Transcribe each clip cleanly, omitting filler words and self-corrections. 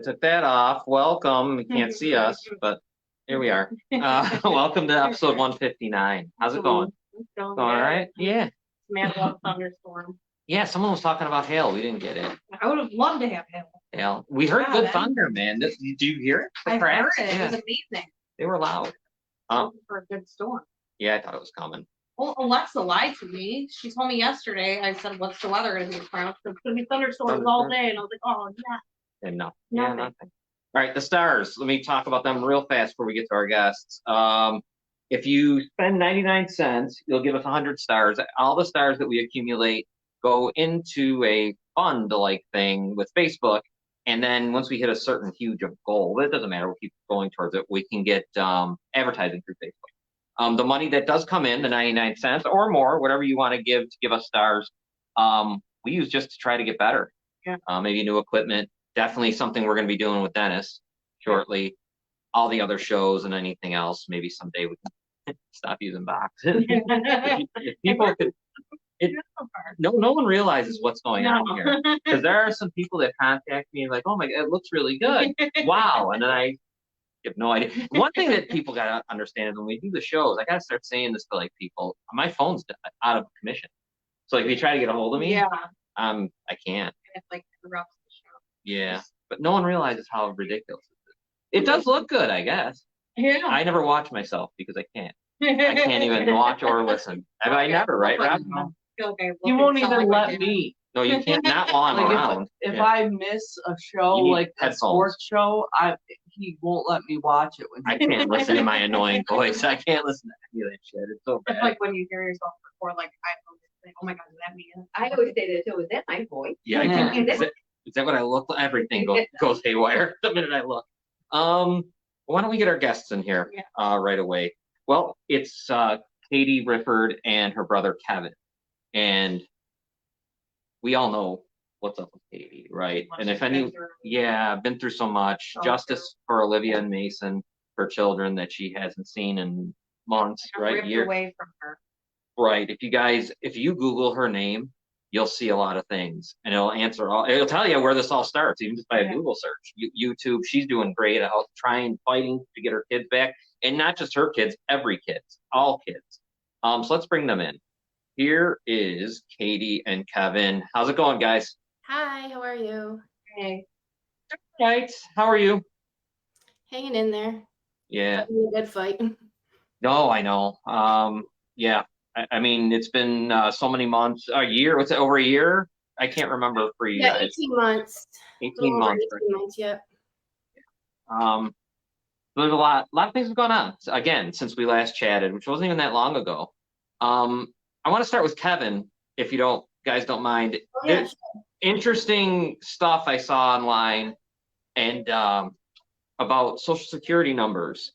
Took that off. Welcome. You can't see us, but here we are. Welcome to episode 159. How's it going? It's going All right. Yeah. Mad love thunderstorm. Yeah, someone was talking about hail. We didn't get it. I would have loved to have hail. Hail. We heard Yeah, good man. thunder, man. Do you hear it? The I heard cracks? it. It Yeah, was amazing. they were loud. For a good storm. Yeah, I thought it was coming. Well, Alexa lied to me. She told me yesterday. I said, "What's the weather going to be tomorrow?" It's going to be thunderstorms all day, and I was like, "Oh yeah." And no. Yeah, Nothing. nothing. All right, the stars. Let me talk about them real fast before we get to our guests. If you spend 99 cents, you'll give us 100 stars. All the stars that we accumulate go into a fund-like thing with Facebook. And then once we hit a certain huge goal, it doesn't matter, we'll keep going towards it. We can get advertising through Facebook. The money that does come in, the 99 cents or more, whatever you want to give us stars, we use just to try to get better. Yeah. Maybe new equipment. Definitely something we're going to be doing with Dennis shortly. All the other shows and anything else. Maybe someday we can stop using boxes. If people could. No one realizes what's going on here, because there are some people that contact me like, "Oh my God, it looks really good, wow!" And then I have no idea. One thing that people gotta understand is when we do the shows, I gotta start saying this to like people. My phone's out of commission, so like if you try to get a hold of me, Yeah. I can't. It like interrupts the show. Yeah, but no one realizes how ridiculous it is. It does look good, I guess. Yeah. I never watch myself because I can't. I can't even watch or listen. I never, right, Rob? Okay, You won't even let me. me. No, you can't. Not while I'm Like around. if Yeah. I miss a show, You need like a headphones. sports show, he won't let me watch it. I can't listen to my annoying voice. I can't listen to any of that shit. It's so It's bad. like when you hear yourself before, like I like, "Oh my God, is that me?" I always say that too. Is that my voice? Yeah, I Yeah. can't. Is that what I look like? Everything goes haywire the minute I look. Why don't we get our guests in here right away? Well, it's Katie Riford and her brother Kevin, and we all know what's up with Katie, right? And if any, I've been through so much. Justice for Olivia and Mason, her children that she hasn't seen in months, right? Ripped away from her. Right. If you Google her name, you'll see a lot of things, and it'll tell you where this all starts, even just by a Google search. YouTube, she's doing great at fighting to get her kids back, and not just her kids, every kids, all kids. So let's bring them in. Here is Katie and Kevin. How's it going, guys? Hi, how are you? Hey. Right. How are you? Hanging in there. Yeah. Having a good fight. No, I know. Yeah. I mean, it's been so many months, a year. What's it, over a year? I can't remember for you Yeah, guys. 18 months. 18 months. 18 months, yep. There's a lot of things have gone on again since we last chatted, which wasn't even that long ago. I want to start with Kevin, if you guys don't mind. Oh, yeah, sure. Interesting stuff I saw online and about Social Security numbers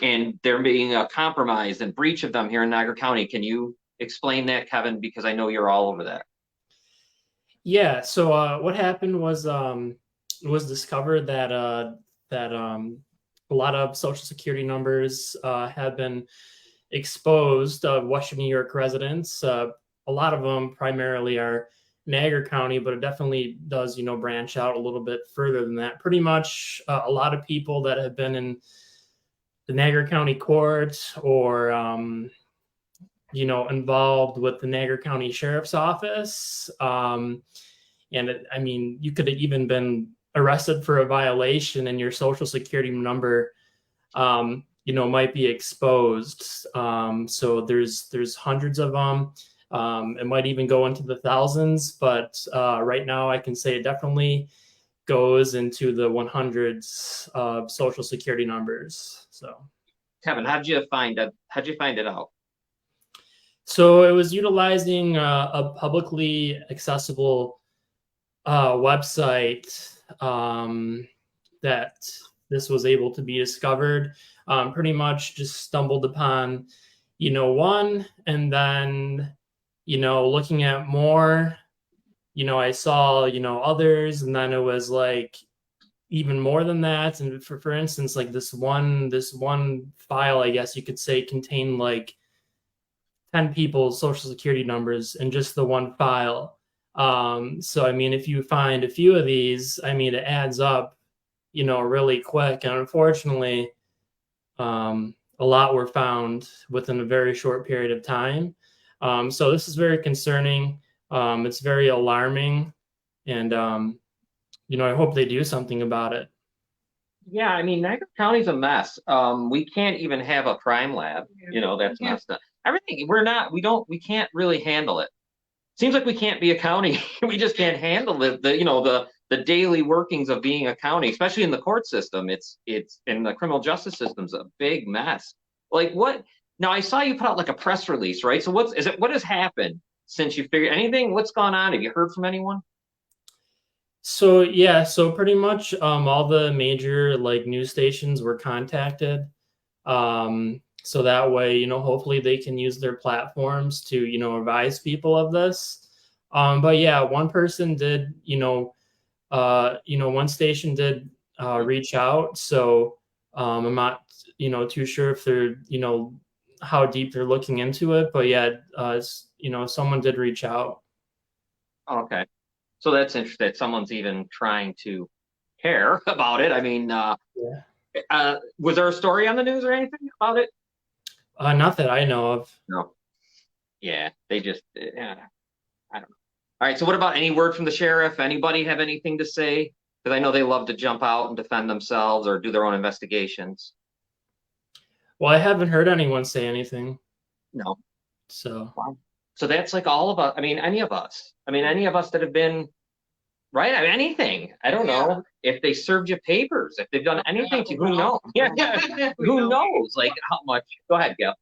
and there being a compromise and breach of them here in Niagara County. Can you explain that, Kevin? Because I know you're all over that. Yeah. So what happened was it was discovered that a lot of Social Security numbers had been exposed of Western New York residents. A lot of them primarily are Niagara County, but it definitely does, branch out a little bit further than that. Pretty much a lot of people that have been in the Niagara County court or, involved with the Niagara County Sheriff's Office. You could have even been arrested for a violation and your Social Security number, might be exposed. So there's hundreds of them. It might even go into the thousands, but right now I can say it definitely goes into the 100s of Social Security numbers. So, Kevin, how'd you find it out? So it was utilizing a publicly accessible website that this was able to be discovered. Pretty much just stumbled upon, one, and then, looking at more, I saw, others, and then it was like even more than that. And for instance, like this one file, I guess you could say, contained like 10 people's Social Security numbers in just the one file. So, I mean, if you find a few of these, I mean, it adds up really quick. And unfortunately, a lot were found within a very short period of time. So this is very concerning. It's very alarming. And, I hope they do something about it. Yeah, I mean, Niagara County's a mess. We can't even have a crime lab. That's Yeah. messed up. Everything, we can't really handle it. Seems like we can't be a county. We just can't handle the daily workings of being a county, especially in the court system. It's in the criminal justice system's a big mess. Like what? Now I saw you put out like a press release, right? So what has happened since you figured anything? What's gone on? Have you heard from anyone? So yeah, so pretty much all the major like news stations were contacted. So that way, hopefully they can use their platforms to, advise people of this. But yeah, one person did, one station did reach out. So I'm not, too sure if they're, how deep they're looking into it. But yeah, someone did reach out. Okay. So that's interesting that someone's even trying to care about it. I mean, Yeah. was there a story on the news or anything about it? Not that I know of. No. Yeah, they just, yeah, I don't know. All right. So what about any word from the sheriff? Anybody have anything to say? Because I know they love to jump out and defend themselves or do their own investigations. Well, I haven't heard anyone say anything. No. So Wow. So that's like all of us. I mean, any of us. I mean, any of us that have been right. I mean, anything. I don't know if they served you papers, if they've done anything to you. Who knows? Yeah. Who knows? Like how much? Go ahead, Gail.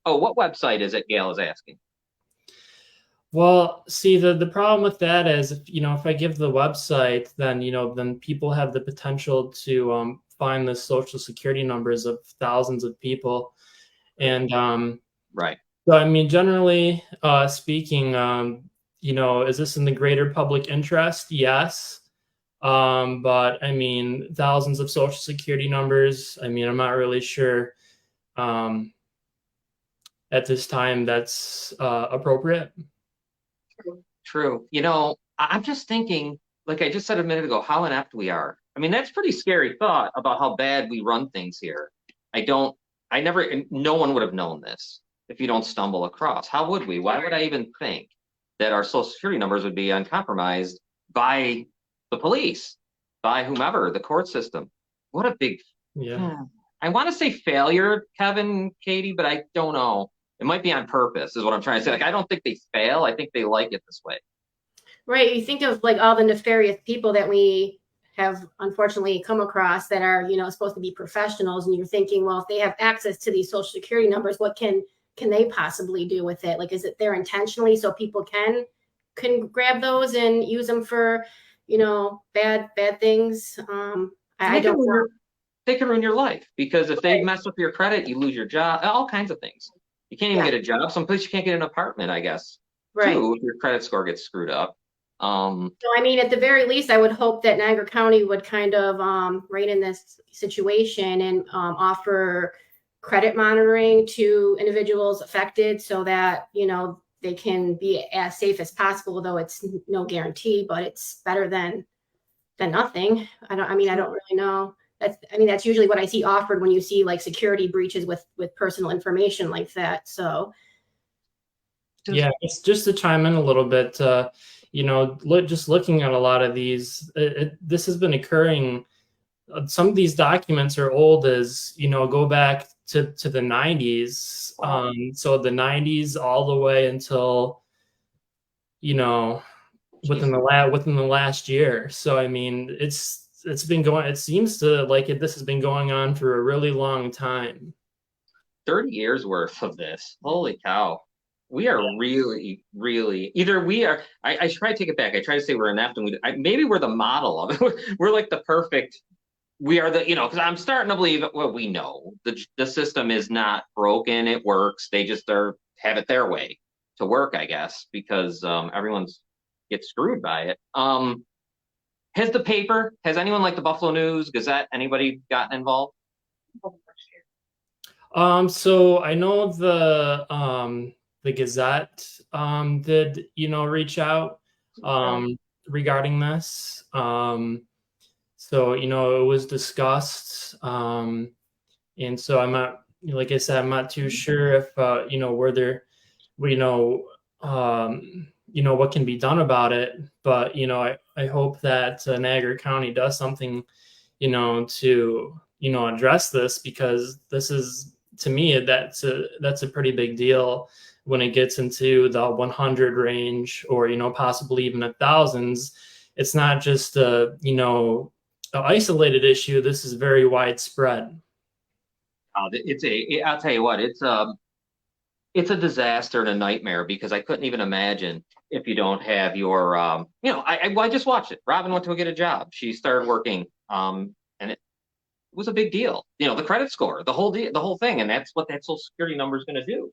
Oh, what website is it? Gail is asking. well, see, the problem with that is if I give the website, then then people have the potential to find the social security numbers of thousands of people. And Right. so I mean, generally speaking, is this in the greater public interest? Yes. But I mean, thousands of social security numbers, I mean, I'm not really sure at this time that's appropriate. True. I'm just thinking, like I just said a minute ago, how inept we are. I mean, that's pretty scary thought about how bad we run things here. No one would have known this if you don't stumble across. How would we? Why would I even think that our social security numbers would be uncompromised by the police, by whomever, the court system? What a big, Yeah. I want to say failure, Kevin, Katie, but I don't know. It might be on purpose, is what I'm trying to say. Like, I don't think they fail. I think they like it this way. Right. You think of like all the nefarious people that we have unfortunately come across that are, supposed to be professionals, and you're thinking, well, if they have access to these social security numbers, what can they possibly do with it? Like, is it there intentionally so people can grab those and use them for, bad things? I don't know. They can ruin your life because if they mess with your credit, you lose your job, all kinds of things. You can't even get a job. Someplace you can't get an apartment, I guess. Right. Too, if your credit score gets screwed up. So I mean, at the very least, I would hope that Niagara County would kind of rein in this situation and offer credit monitoring to individuals affected so that they can be as safe as possible, though it's no guarantee, but it's better than nothing. I don't really know. That's usually what I see offered when you see like security breaches with personal information like that. So Yeah, it's just to chime in a little bit, just looking at a lot of these, this has been occurring. Some of these documents are old as, go back to the 90s. So the 90s all the way until, within the last year. So, I mean, it's been going, it seems to like this has been going on for a really long time. 30 years worth of this. Holy cow. We are really, really, either we are, I try to take it back. I try to say we're inept and maybe we're the model of it. We're like the perfect, we are the, because I'm starting to believe, well, we know the system is not broken. It works. They just have it their way to work, I guess, because everyone's gets screwed by it. Has anyone like the Buffalo News, Gazette, anybody gotten involved? So I know the Gazette did reach out regarding this. So, you know, it was discussed. And so I'm not, like I said, I'm not too sure if, you know, you know, what can be done about it. But, you know, I hope that Niagara County does something, you know, to, you know, address this, because this is, to me, that's a pretty big deal when it gets into the 100 range, or, you know, possibly even a thousands. It's not just a, you know, an isolated issue. This is very widespread. I'll tell you what, it's a disaster and a nightmare, because I couldn't even imagine if you don't have your, you know, I just watched it. Robin went to go get a job. She started working, and it was a big deal. You know, the credit score, the whole thing, and that's what that Social Security number is going to do.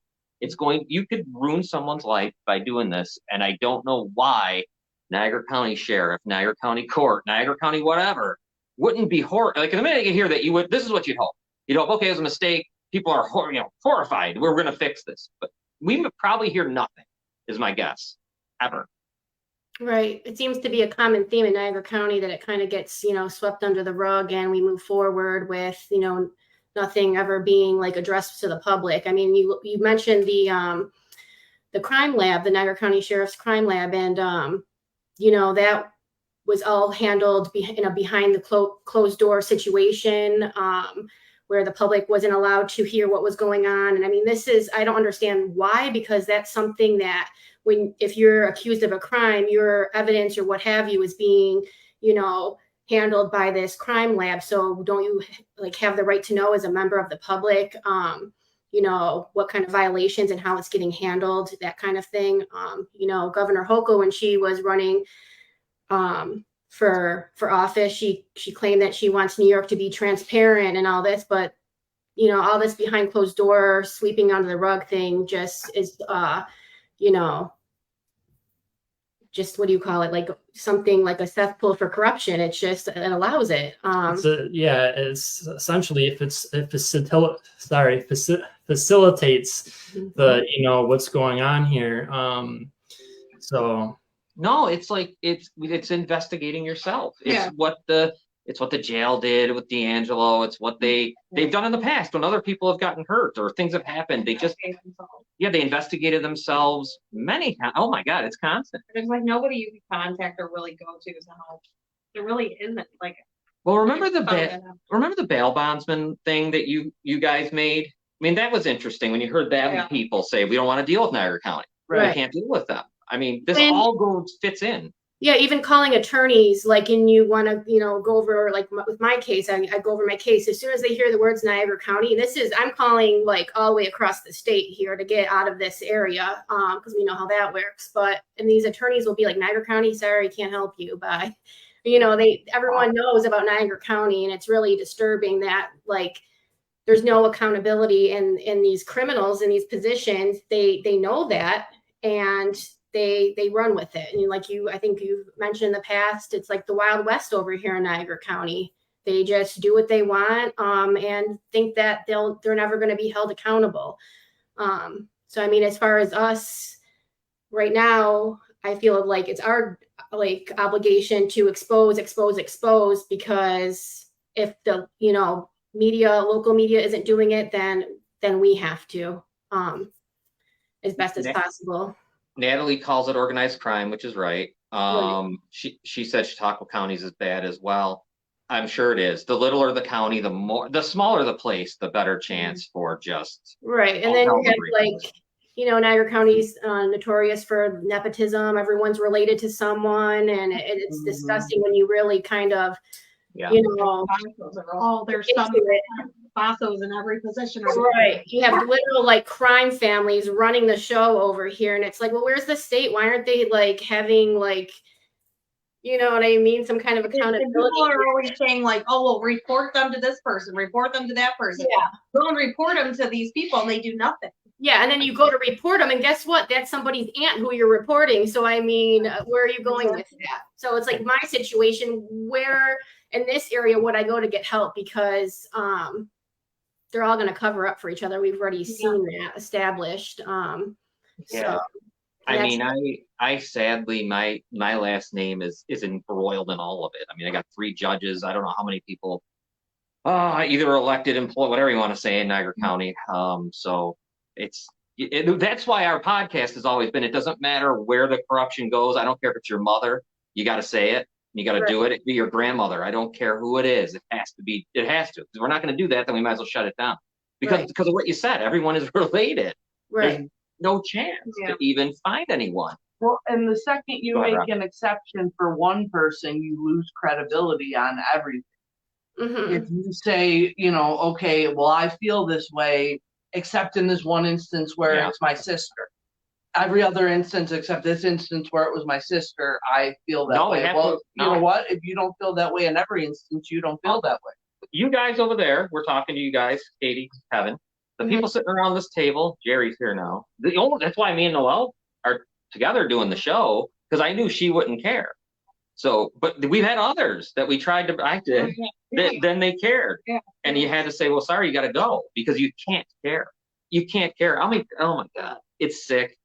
You could ruin someone's life by doing this, and I don't know why Niagara County Sheriff, Niagara County Court, Niagara County whatever wouldn't be like the minute you hear that, this is what you'd hope. You'd hope, okay, it was a mistake. People are horrified. We're going to fix this, but we probably hear nothing, is my guess, ever. Right. It seems to be a common theme in Niagara County that it kind of gets, you know, swept under the rug, and we move forward with, you know, nothing ever being like addressed to the public. I mean, you mentioned the crime lab, the Niagara County Sheriff's Crime Lab, and you know, that was all handled in a behind the closed door situation, where the public wasn't allowed to hear what was going on. And I mean, I don't understand why, because that's something that if you're accused of a crime, your evidence or what have you is being, you know, handled by this crime lab. So don't you like have the right to know, as a member of the public, you know, what kind of violations and how it's getting handled, that kind of thing. You know, Governor Hochul, when she was running for office, she claimed that she wants New York to be transparent and all this, but you know, all this behind closed door, sweeping under the rug thing just is, you know, just what do you call it? Like something like a cesspool for corruption. It allows it. It's essentially, if it facilitates the, you know, what's going on here. So no, it's like it's investigating yourself. It's what the jail did with D'Angelo. It's what they've done in the past when other people have gotten hurt or things have happened. They they investigated themselves many times. Oh my God, it's constant. There's like nobody you can contact or really go to to help. There really isn't. Like, well, remember the bail bondsman thing that you guys made? I mean, that was interesting when you heard that people say we don't want to deal with Niagara County. Right. We can't deal with them. I mean, this fits in. Yeah, even calling attorneys, like, and you want to, you know, go over, like with my case, I go over my case. As soon as they hear the words Niagara County, and I'm calling like all the way across the state here to get out of this area, because we know how that works. And these attorneys will be like, Niagara County, sorry, can't help you. Bye. You know, everyone knows about Niagara County, and it's really disturbing that, like, there's no accountability in these criminals in these positions. They know that, and they run with it. And I think you've mentioned in the past, it's like the Wild West over here in Niagara County. They just do what they want, and think that they're never going to be held accountable. So I mean, as far as us right now, I feel like it's our obligation to expose, because if the, you know, local media isn't doing it, then we have to, as best as possible. Natalie calls it organized crime, which is right. She said Chautauqua County is as bad as well. I'm sure it is. The littler the county, the smaller the place, the better chance for just right. And then you have like, you know, Niagara County's notorious for nepotism. Everyone's related to someone, and it's disgusting when you really kind of, you know, there's some Bassos in every position. Right. You have literal like crime families running the show over here, and it's like, well, where's the state? Why aren't they like having like, you know what I mean, some kind of accountability? People are always saying like, oh, well, report them to this person, report them to that person. Yeah. Go and report them to these people, and they do nothing. Yeah, and then you go to report them, and guess what? That's somebody's aunt who you're reporting. So I mean, where are you going with that? So it's like my situation, where in this area would I go to get help? Because they're all going to cover up for each other. We've already seen that established. So I mean, I sadly, my last name is embroiled in all of it. I mean, I got 3 judges. I don't know how many people, either elected, employed, whatever you want to say in Niagara County. So that's why our podcast has always been, it doesn't matter where the corruption goes. I don't care if it's your mother, you got to say it. You got to do it. It be your grandmother. I don't care who it is. It has to be. It has to. If we're not going to do that, then we might as well shut it down. Because of what you said, everyone is related. Right. There's no chance to even find anyone. Well, and the second you Go ahead, make Rob. an exception for one person, you lose credibility on everything. Mhm. If you say, you know, okay, well, I feel this way, except in this one instance where Yeah. it's my sister. Every other instance except this instance where it was my sister, I feel that No, way. they have Well, to- you no. know what? If you don't feel that way in every instance, you don't feel that way. You guys over there, we're talking to you guys, Katie, Kevin, the people sitting around this table. Jerry's here now. That's why me and Noelle are together doing the show, because I knew she wouldn't care. So, but we've had others that we tried to. I did. Then they cared, and you had to say, "Well, sorry, you got to go because you can't care. You can't care." I mean, oh my God, it's sick.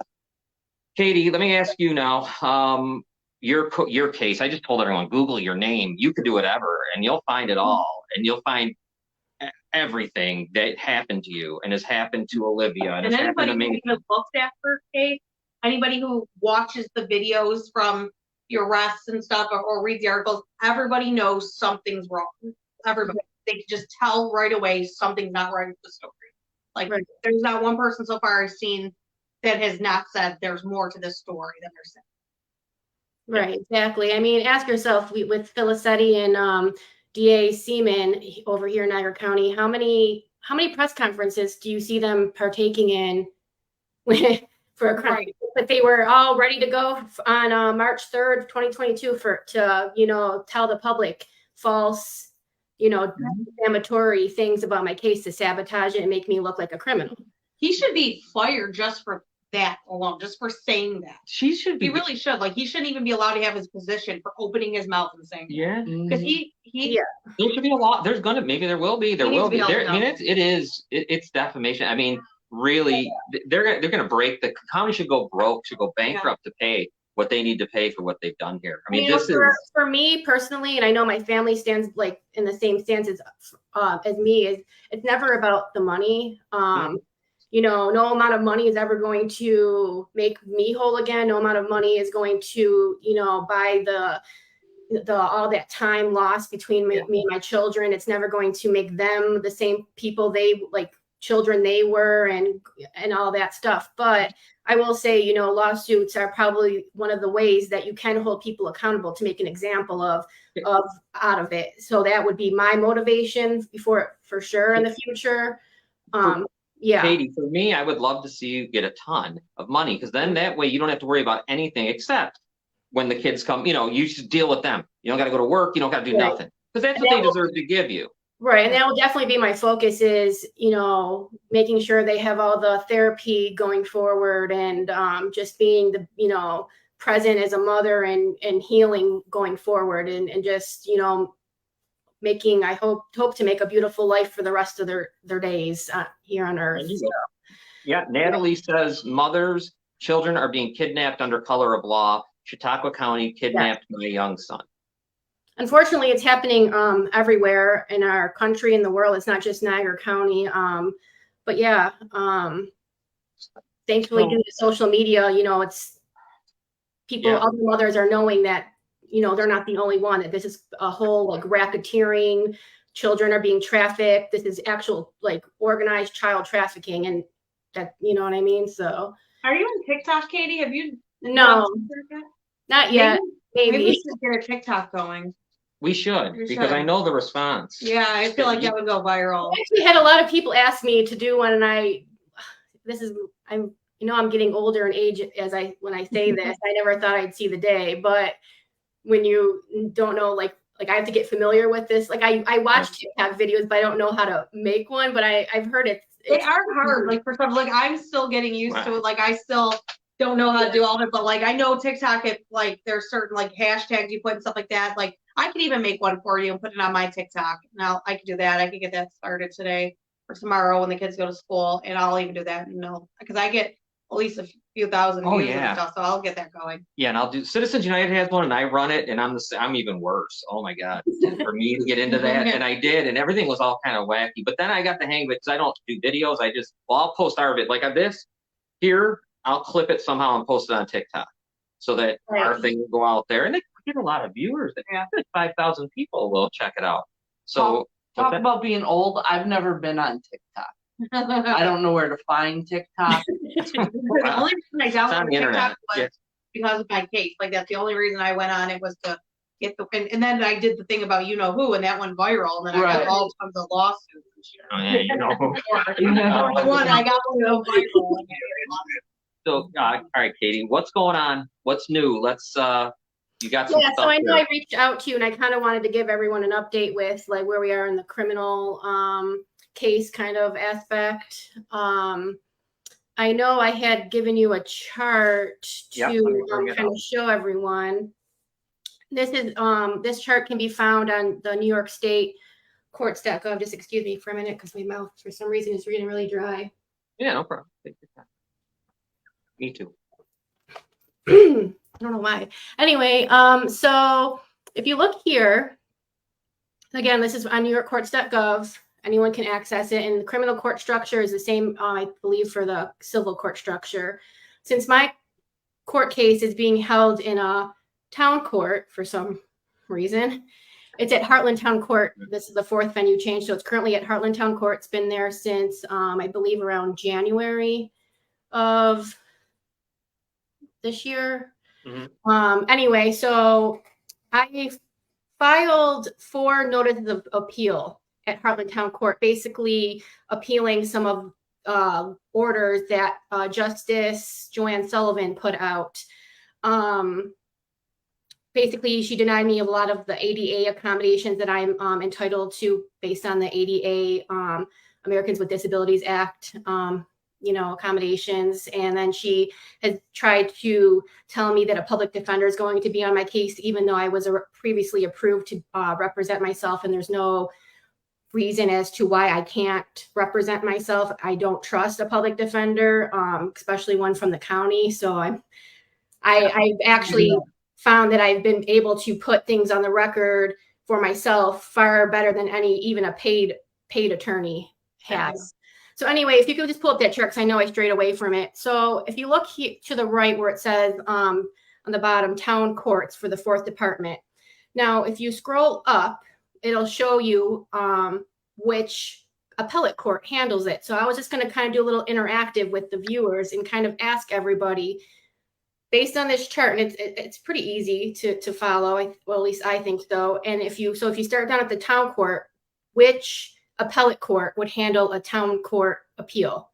Katie, let me ask you now. Your case. I just told everyone, Google your name. You could do whatever, and you'll find it all, and you'll find everything that happened to you and has happened to Olivia and And has happened anybody to who me. even looks at her case, anybody who watches the videos from your arrests and stuff or reads the articles, everybody knows something's wrong. Everybody, they can just tell right away something's not right with the story. Like there's not one person so far I've seen that has not said there's more to this story than they're saying. Right, exactly. I mean, ask yourself with Felicetti and DA Seaman over here in Niagara County, how many press conferences do you see them partaking in for a crime? But they were all ready to go on March 3rd, 2022 to tell the public false, defamatory things about my case to sabotage it and make me look like a criminal. He should be fired just for that alone, just for saying that. She should be. He really should. Like, he shouldn't even be allowed to have his position for opening his mouth and saying Yeah. because There should be a lot. There will be. There He needs will to be be. held I mean, it's defamation. I mean, really, they're gonna break. The county should go broke, should go bankrupt to pay what they need to pay for what they've done here. I mean, for me personally, and I know my family stands like in the same stance as me. Is it's never about the money. No amount of money is ever going to make me whole again. No amount of money is going to, buy the all that time lost between me and my children. It's never going to make them the same people children they were and all that stuff. But I will say, lawsuits are probably one of the ways that you can hold people accountable to make an example of out of it. So that would be my motivation for sure in the future. Yeah. Katie, for me, I would love to see you get a ton of money because then that way you don't have to worry about anything except when the kids come, you should deal with them. You don't got to go to work. You don't got to do nothing because that's what they deserve to give you. Right. And that will definitely be my focus is, making sure they have all the therapy going forward and just being the, present as a mother and healing going forward and just, I hope to make a beautiful life for the rest of their days here on earth. So. Yeah. Natalie says children are being kidnapped under color of law. Chautauqua County kidnapped my young son. Unfortunately, it's happening everywhere in our country and the world. It's not just Niagara County. But yeah, thankfully due to social media, it's people, other mothers are knowing that, they're not the only one, that this is a whole racketeering, children are being trafficked. This is actual organized child trafficking. And that, you know what I mean? So. Are you on TikTok, Katie? Have you? No, not yet. Maybe we should get a TikTok going. We should, because I know the response. Yeah, I feel like that would go viral. I actually had a lot of people ask me to do one, and I'm getting older in age when I say this. I never thought I'd see the day, but when you don't know, I have to get familiar with this. I watch TikTok videos, but I don't know how to make one. But I've heard they are hard. For some, I'm still getting used to it. I still don't know how to do all of it, but I know TikTok. If there's certain hashtags you put and stuff like that. I could even make one for you and put it on my TikTok. Now I could do that. I could get that started today or tomorrow when the kids go to school, and I'll even do that. Because I get at least few thousand Oh, views yeah. and stuff, so I'll get that going. Yeah, and I'll do Citizens United has one, and I run it, and I'm even worse. Oh my God, for me to get into that, and I did, and everything was all kind of wacky. But then I got the hang of it because I don't do videos. I'll post our bit like on this here. I'll clip it somehow and post it on TikTok so that our thing will go out there, and it get a lot of viewers. Yeah, 5,000 people will check it out. So Talk about being old. I've never been on TikTok. I don't know where to find TikTok. The only reason I It's on downloaded the internet. TikTok was Yeah. because of my case. Like that's the only reason I went on it was to get the and then I did the thing about you know who and that went viral and then I Right. got all tons of lawsuits and shit. Oh, yeah, you know. One I got one go viral. So, all right, Katie, what's going on? What's new? Let's, you got some Yeah, stuff so I know here. I reached out to you and I kind of wanted to give everyone an update with like where we are in the criminal case kind of aspect. I know I had given you a chart Yep, let me to bring it kind up. of show everyone. This is this chart can be found on the New York State courts.gov. Just excuse me for a minute because my mouth for some reason is reading really dry. Yeah, no problem. Take your time. Me too. I don't know why. Anyway, so if you look here, again, this is on NewYorkCourts.gov. Anyone can access it. And the criminal court structure is the same, I believe, for the civil court structure. Since my court case is being held in a town court for some reason, it's at Heartland Town Court. This is the fourth venue change. So it's currently at Heartland Town Court. It's been there since, I believe, around January of this year. Anyway, so I filed 4 notices of appeal at Heartland Town Court, basically appealing some of orders that Justice Joanne Sullivan put out. Basically, she denied me a lot of the ADA accommodations that I'm entitled to based on the ADA, Americans with Disabilities Act, accommodations. And then she has tried to tell me that a public defender is going to be on my case, even though I was previously approved to represent myself. And there's no reason as to why I can't represent myself. I don't trust a public defender, especially one from the county. So I've actually found that I've been able to put things on the record for myself far better than even a paid attorney has. So anyway, if you could just pull up that chart, because I know I strayed away from it. So if you look here to the right where it says on the bottom, town courts for the 4th department. Now, if you scroll up, it'll show you which appellate court handles it. So I was just going to kind of do a little interactive with the viewers and kind of ask everybody based on this chart, and it's pretty easy to follow. Well, at least I think so. And if you start down at the town court, which appellate court would handle a town court appeal?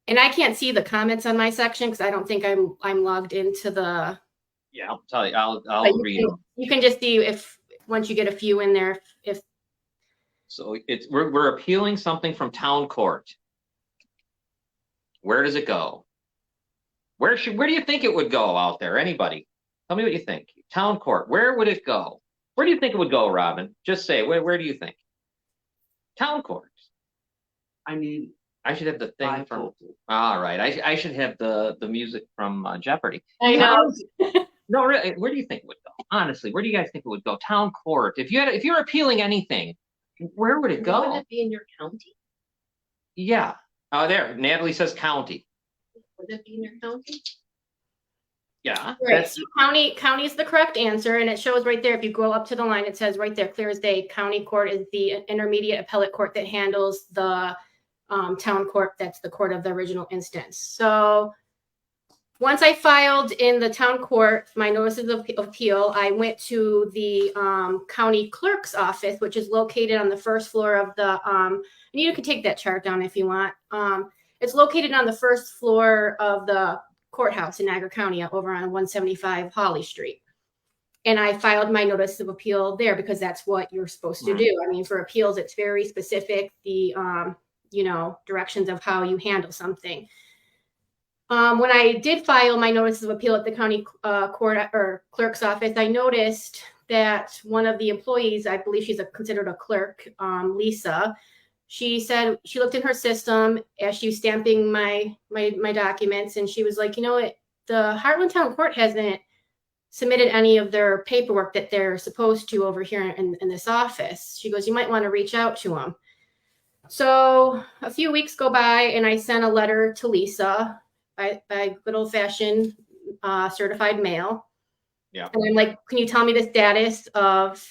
And I can't see the comments on my section because I don't think I'm logged into the. Yeah, I'll tell you. I'll read them. You can just see if once you get a few in there, if. So we're appealing something from town court. Where does it go? Where do you think it would go out there? Anybody? Tell me what you think. Town court. Where would it go? Where do you think it would go, Robin? Just say where do you think? Town courts. I should have the thing from. All right, I should have the music from Jeopardy. I know. No, really. Where do you think it would go? Honestly, where do you guys think it would go? Town court. If you're appealing anything, where would it go? Wouldn't it be in your county? Yeah. Oh, there. Natalie says county. Would it be in your county? Yeah. Right. So county is the correct answer, and it shows right there. If you go up to the line, it says right there, clear as day. County court is the intermediate appellate court that handles the town court. That's the court of the original instance. So once I filed in the town court my notices of appeal, I went to the county clerk's office, which is located on the first floor of the. And you can take that chart down if you want. It's located on the first floor of the courthouse in Niagara County over on 175 Holly Street. And I filed my notice of appeal there because that's what you're supposed to do. I mean, for appeals, it's very specific, the, directions of how you handle something. When I did file my notice of appeal at the county court or clerk's office, I noticed that one of the employees, I believe she's considered a clerk, Lisa, she said she looked in her system as she was stamping my documents, and she was like, you know what, the Heartland Town Court hasn't submitted any of their paperwork that they're supposed to over here in this office. She goes, you might want to reach out to them. So a few weeks go by, and I sent a letter to Lisa by good old fashioned certified mail. Yeah. And I'm like, can you tell me the status of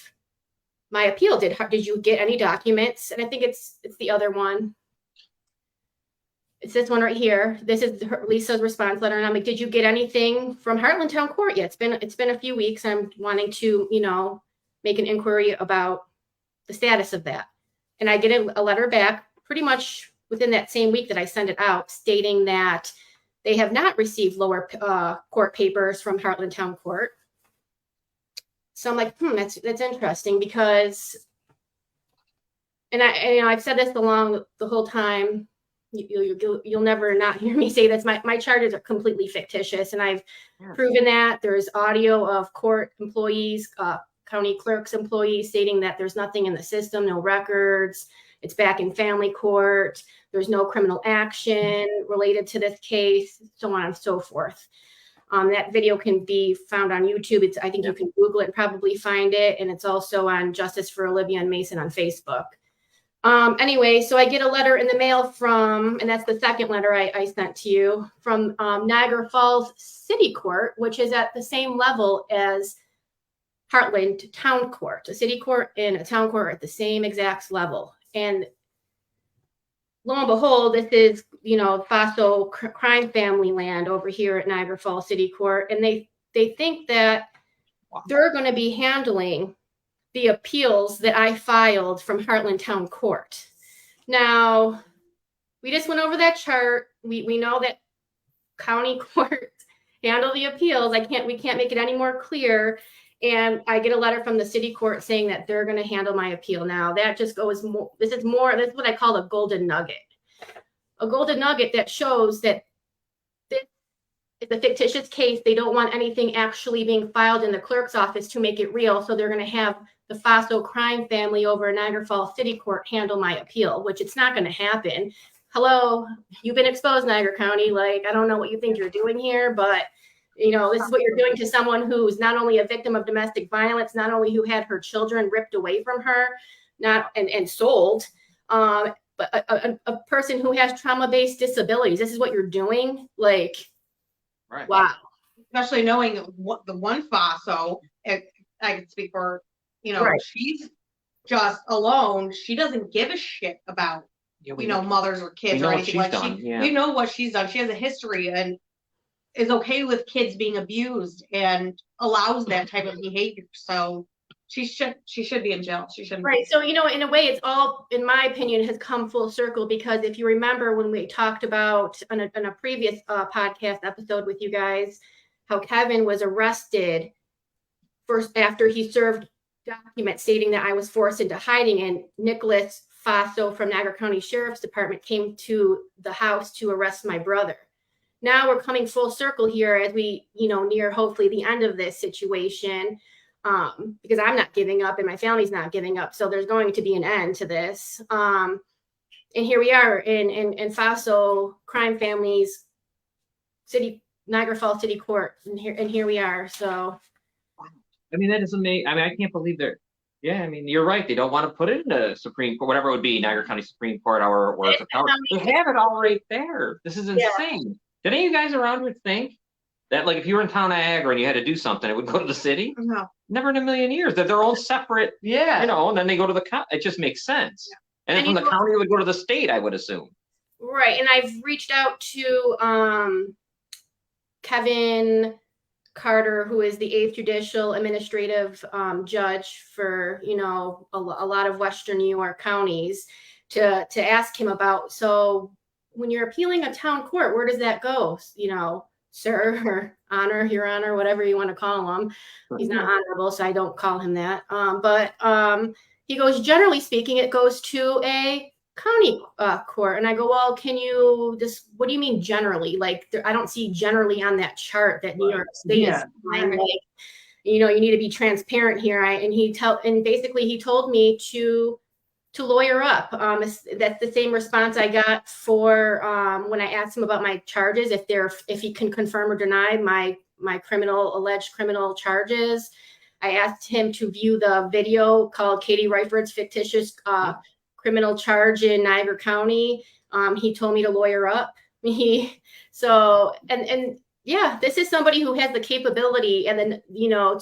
my appeal? Did you get any documents? And I think it's the other one. It's this one right here. This is Lisa's response letter. And I'm like, did you get anything from Heartland Town Court yet? It's been a few weeks. I'm wanting to, make an inquiry about the status of that. And I get a letter back pretty much within that same week that I send it out, stating that they have not received lower court papers from Heartland Town Court. So I'm like, that's interesting, because, and I've said this along the whole time. You'll never not hear me say this. My charges are completely fictitious, and I've proven that. There's audio of court employees, county clerk's employees stating that there's nothing in the system, no records. It's back in family court. There's no criminal action related to this case, so on and so forth. That video can be found on YouTube. I think you can Google it and probably find it. And it's also on Justice for Olivia and Mason on Facebook. Anyway, so I get a letter in the mail from, and that's the second letter I sent to you, from Niagara Falls City Court, which is at the same level as Heartland Town Court. A city court and a town court are at the same exact level. And lo and behold, this is, FASO crime family land over here at Niagara Falls City Court. And they think that they're going to be handling the appeals that I filed from Heartland Town Court. Now, we just went over that chart. We know that county courts handle the appeals. We can't make it any more clear. And I get a letter from the city court saying that they're going to handle my appeal. Now, that just goes more, this is what I call a golden nugget. A golden nugget that shows that this is a fictitious case. They don't want anything actually being filed in the clerk's office to make it real. So they're going to have the FASO crime family over Niagara Falls City Court handle my appeal, which it's not going to happen. Hello, you've been exposed, Niagara County. I don't know what you think you're doing here, but this is what you're doing to someone who's not only a victim of domestic violence, not only who had her children ripped away from her, and sold, but a person who has trauma-based disabilities. This is what you're doing. Right. Wow. Especially knowing what the one FASO, I can speak for, right. She's just alone. She doesn't give a shit about, mothers or kids or anything like that. We know what she's done. She has a history and is okay with kids being abused and allows that type of behavior. So she should be in jail. She shouldn't. Right. So, in a way, it's all, in my opinion, has come full circle, because if you remember when we talked about on a previous podcast episode with you guys, how Kevin was arrested first after he served documents stating that I was forced into hiding, and Nicholas Faso from Niagara County Sheriff's Department came to the house to arrest my brother. Now we're coming full circle here as we, near hopefully the end of this situation, because I'm not giving up and my family's not giving up. So there's going to be an end to this. And here we are in FASO crime families, Niagara Falls City Court, and here we are. So, that is amazing. I can't believe they're. Yeah, you're right. They don't want to put it in the Supreme Court, whatever it would be, Niagara County Supreme Court, or it's a power. They have it all right there. This is insane. Yeah. Did any of you guys around here think that, if you were in town Niagara and you had to do something, it would go to the city? No. Never in a million years. They're their own separate, and then they go to the county. It just makes sense. And then from the county, it would go to the state, I would assume. Right. And I've reached out to Kevin Carter, who is the 8th Judicial Administrative Judge for, a lot of Western New York counties, to ask him about, so when you're appealing a town court, where does that go? Sir, or honor, your honor, whatever you want to call him. He's not honorable, so I don't call him that. But he goes, generally speaking, it goes to a county court. And I go, well, can you just, what do you mean generally? I don't see generally on that chart that New York State is fine. You need to be transparent here. And basically he told me to to lawyer up. That's the same response I got for when I asked him about my charges, if he can confirm or deny my alleged criminal charges. I asked him to view the video called Katie Riford's fictitious criminal charge in Niagara County. He told me to lawyer up. Yeah, this is somebody who has the capability and then,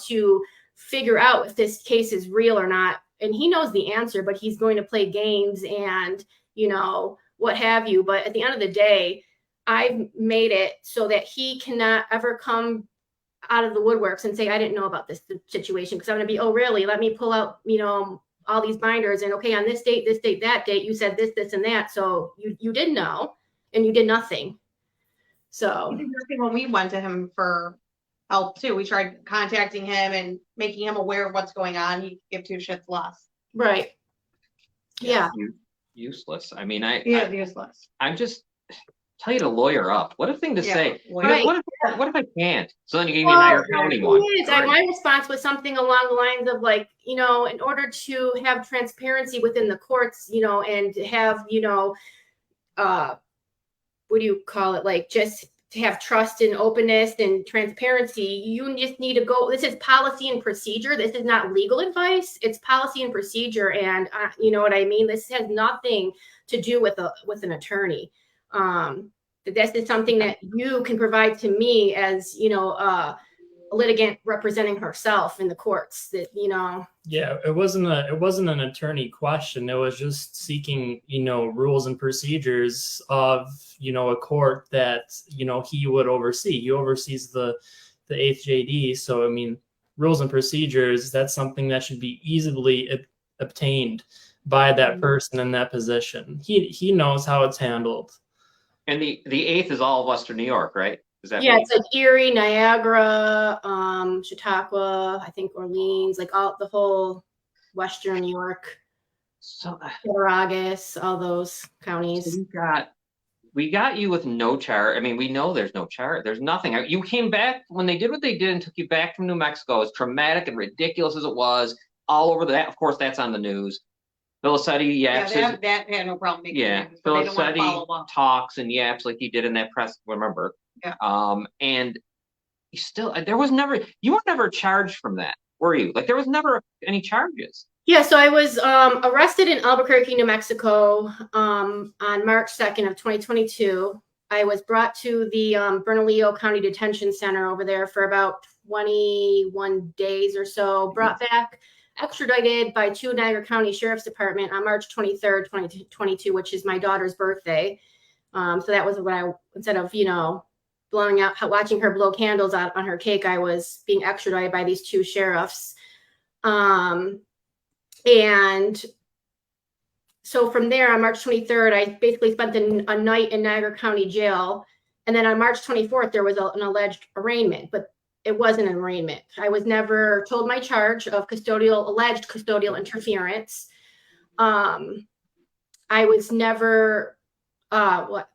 to figure out if this case is real or not. And he knows the answer, but he's going to play games and, what have you. But at the end of the day, I've made it so that he cannot ever come out of the woodworks and say, I didn't know about this situation. Because I'm going to be, oh, really? Let me pull out, all these binders. And okay, on this date, that date, you said this, and that. So you did know, and you did nothing. So when we went to him for help too, we tried contacting him and making him aware of what's going on. He give two shits less. Right. Yeah. Useless. I mean, useless. I'm just tell you to lawyer up. What a thing to say. Right. What if I can't? So then you gave me a Niagara County one. My response was something along the lines of like, in order to have transparency within the courts, and have, what do you call it? Like just to have trust and openness and transparency, you just need to go. This is policy and procedure. This is not legal advice. It's policy and procedure. And you know what I mean? This has nothing to do with an attorney. This is something that you can provide to me as, a litigant representing herself in the courts Yeah, it wasn't an attorney question. It was just seeking, rules and procedures of, a court that, he would oversee. He oversees the 8th JD. So, I mean, rules and procedures, that's something that should be easily obtained by that person in that position. He knows how it's handled. And the 8th is all of Western New York, right? Is that it's like Erie, Niagara, Chautauqua, I think Orleans, like the whole Western New York, Cattaraugus, all those counties. So we got you with no charge. I mean, we know there's no charge. There's nothing. You came back when they did what they did and took you back from New Mexico, as traumatic and ridiculous as it was, all over that. Of course, that's on the news. Bilisetti yaps. That had no problem. Bilisetti talks and yaps like he did in that press. Remember? Yeah. And you were never charged from that, were you? Like there was never any charges. Yeah, so I was arrested in Albuquerque, New Mexico, on March 2nd of 2022. I was brought to the Bernalillo County Detention Center over there for about 21 days or so. Brought back, extradited by 2 Niagara County Sheriff's Department on March 23rd, 2022, which is my daughter's birthday. So that was when I, instead of, blowing out, watching her blow candles out on her cake, I was being extradited by these 2 sheriffs. And so from there on March 23rd, I basically spent a night in Niagara County Jail. And then on March 24th, there was an alleged arraignment, but it wasn't an arraignment. I was never told my charge of alleged custodial interference. I was never, what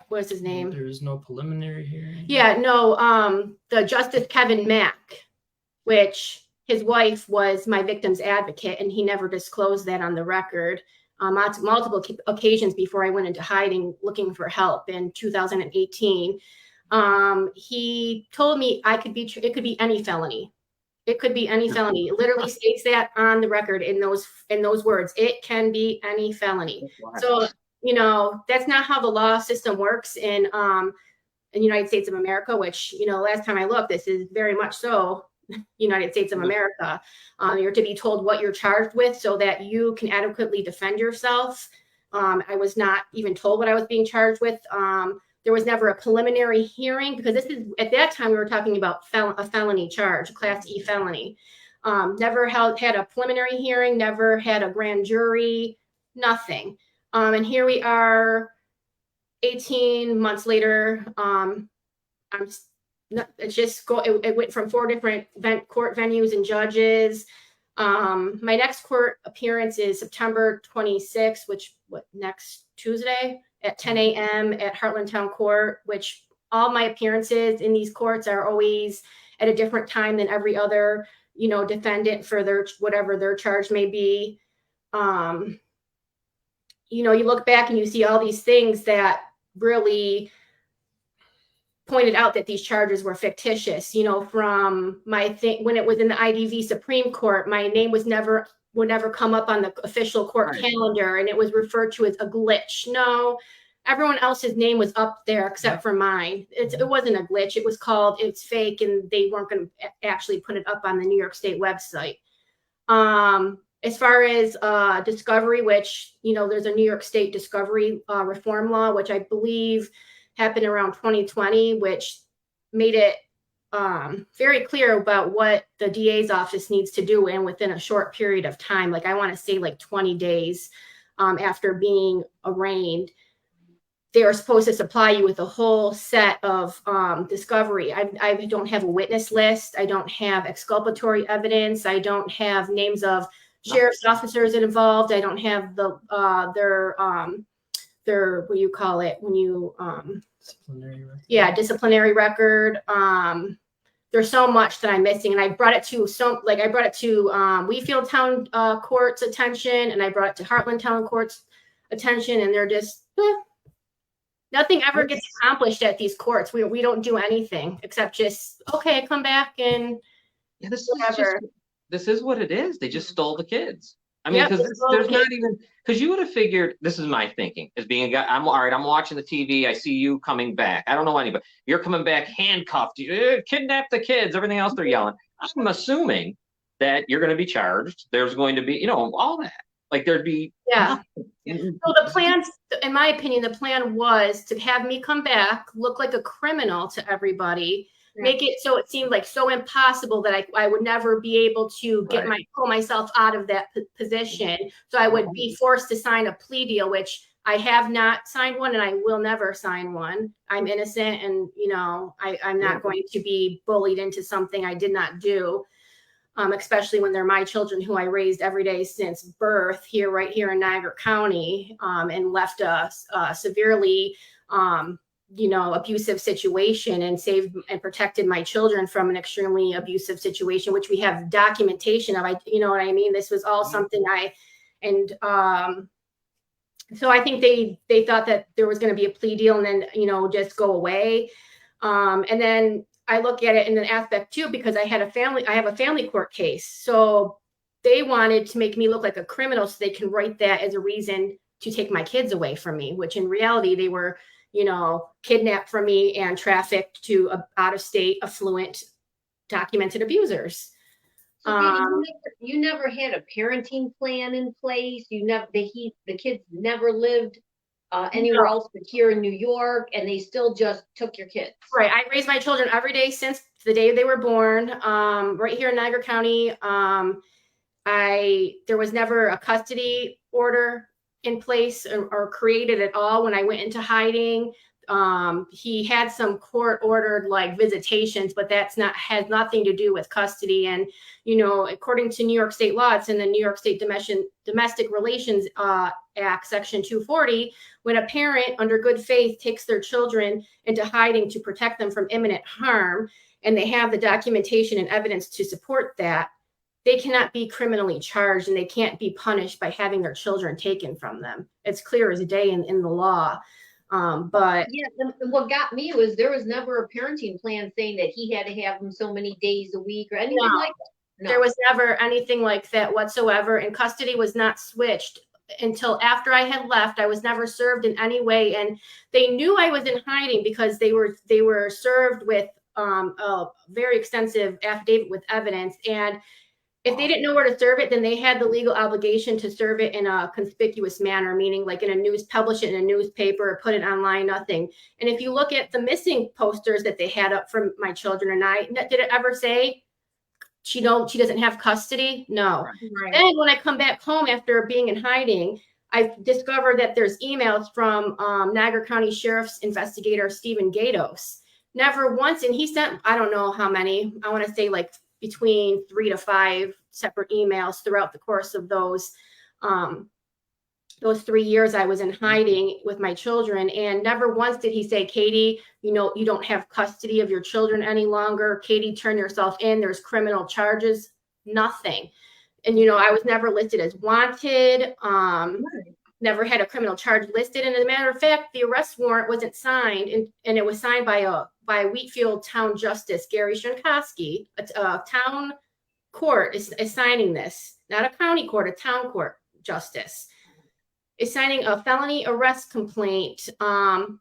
was his name? There's no preliminary hearing. Yeah, no, the Justice Kevin Mack, which his wife was my victim's advocate, and he never disclosed that on the record. Multiple occasions before I went into hiding looking for help in 2018. He told me it could be any felony. It could be any felony. It literally states that on the record in those words. It can be any felony. So, that's not how the law system works in the United States of America, which, last time I looked, this is very much so United States of America. You're to be told what you're charged with so that you can adequately defend yourself. I was not even told what I was being charged with. There was never a preliminary hearing because at that time we were talking about a felony charge, a Class E felony. Never had a preliminary hearing, never had a grand jury, nothing. And here we are 18 months later. It went from 4 different court venues and judges. My next court appearance is September 26th, next Tuesday at 10 a.m. at Heartland Town Court, which all my appearances in these courts are always at a different time than every other, defendant for whatever their charge may be. you know, you look back and you see all these things that really pointed out that these charges were fictitious. You know, from my thing when it was in the IDV Supreme Court, my name would never come up on the official court Right. calendar, and it was referred to as a glitch. No, everyone else's name was up there except for mine. It wasn't a glitch. It was called, it's fake, and they weren't going to actually put it up on the New York State website. As far as discovery, which, you know, there's a New York State discovery reform law, which I believe happened around 2020, which made it very clear about what the DA's office needs to do, and within a short period of time, like I want to say like 20 days after being arraigned, they are supposed to supply you with a whole set of discovery. I don't have a witness list. I don't have exculpatory evidence. I don't have names of sheriff's officers involved. I don't have their what do you call it when you Disciplinary record. yeah, disciplinary record. There's so much that I'm missing, and I brought it to Wheatfield Town Court's attention, and I brought it to Heartland Town Court's attention, and they're just nothing ever gets accomplished at these courts. We don't do anything except just, okay, come back and Yeah, whatever. this is what it is. They just stole the kids. I mean, Yep, because they stole there's the not even, because you would have figured, this is my thinking, as being a guy, I'm all right, I'm watching the TV, I see you coming back. I don't know anybody. You're coming back handcuffed, kidnap the kids, everything else they're yelling. I'm assuming that you're going to be charged. There's going to be, you know, all that. Like there'd be. Yeah. So the plan, in my opinion, the plan was to have me come back, look like a criminal to everybody, make it so it seemed like so impossible that I would never be able to pull myself out of that position. So I would be forced to sign a plea deal, which I have not signed one, and I will never sign one. I'm innocent, and you know, I'm not going to be bullied into something I did not do. Especially when they're my children who I raised every day since birth right here in Niagara County, and left a severely, you know, abusive situation, and saved and protected my children from an extremely abusive situation, which we have documentation of. You know what I mean? This was all something so I think they thought that there was going to be a plea deal and then, you know, just go away. And then I look at it in an aspect too, because I have a family court case. So they wanted to make me look like a criminal so they can write that as a reason to take my kids away from me, which in reality, they were, you know, kidnapped from me and trafficked to out-of-state, affluent, documented abusers. So you never had a parenting plan in place. The kids never lived anywhere else but here in New York, and they still just took your kids. Right. I raised my children every day since the day they were born, right here in Niagara County. There was never a custody order in place or created at all when I went into hiding. He had some court ordered like visitations, but has nothing to do with custody. And, you know, according to New York State law, it's in the New York State Domestic Relations Act, Section 240, when a parent under good faith takes their children into hiding to protect them from imminent harm, and they have the documentation and evidence to support that, they cannot be criminally charged, and they can't be punished by having their children taken from them. It's clear as day in the law. But yeah, what got me was there was never a parenting plan saying that he had to have them so many days a week or anything like that. No. There was never anything like that whatsoever, and custody was not switched until after I had left. I was never served in any way, and they knew I was in hiding because they were served with a very extensive affidavit with evidence. And if they didn't know where to serve it, then they had the legal obligation to serve it in a conspicuous manner, meaning like publish it in a newspaper, put it online, nothing. And if you look at the missing posters that they had up for my children and I, did it ever say she doesn't have custody? No. Right. Then when I come back home after being in hiding, I discovered that there's emails from Niagara County Sheriff's investigator, Stephen Gatos. Never once, and he sent, I don't know how many, I want to say like between 3 to 5 separate emails throughout the course of those 3 years I was in hiding with my children. And never once did he say, Katie, you know, you don't have custody of your children any longer. Katie, turn yourself in. There's criminal charges. Nothing. and I was never listed as wanted. Never had a criminal charge listed. And as a matter of fact, the arrest warrant wasn't signed, and it was signed by Wheatfield Town Justice Gary Shankoski. A town court is signing this, not a county court, a town court justice is signing a felony arrest complaint on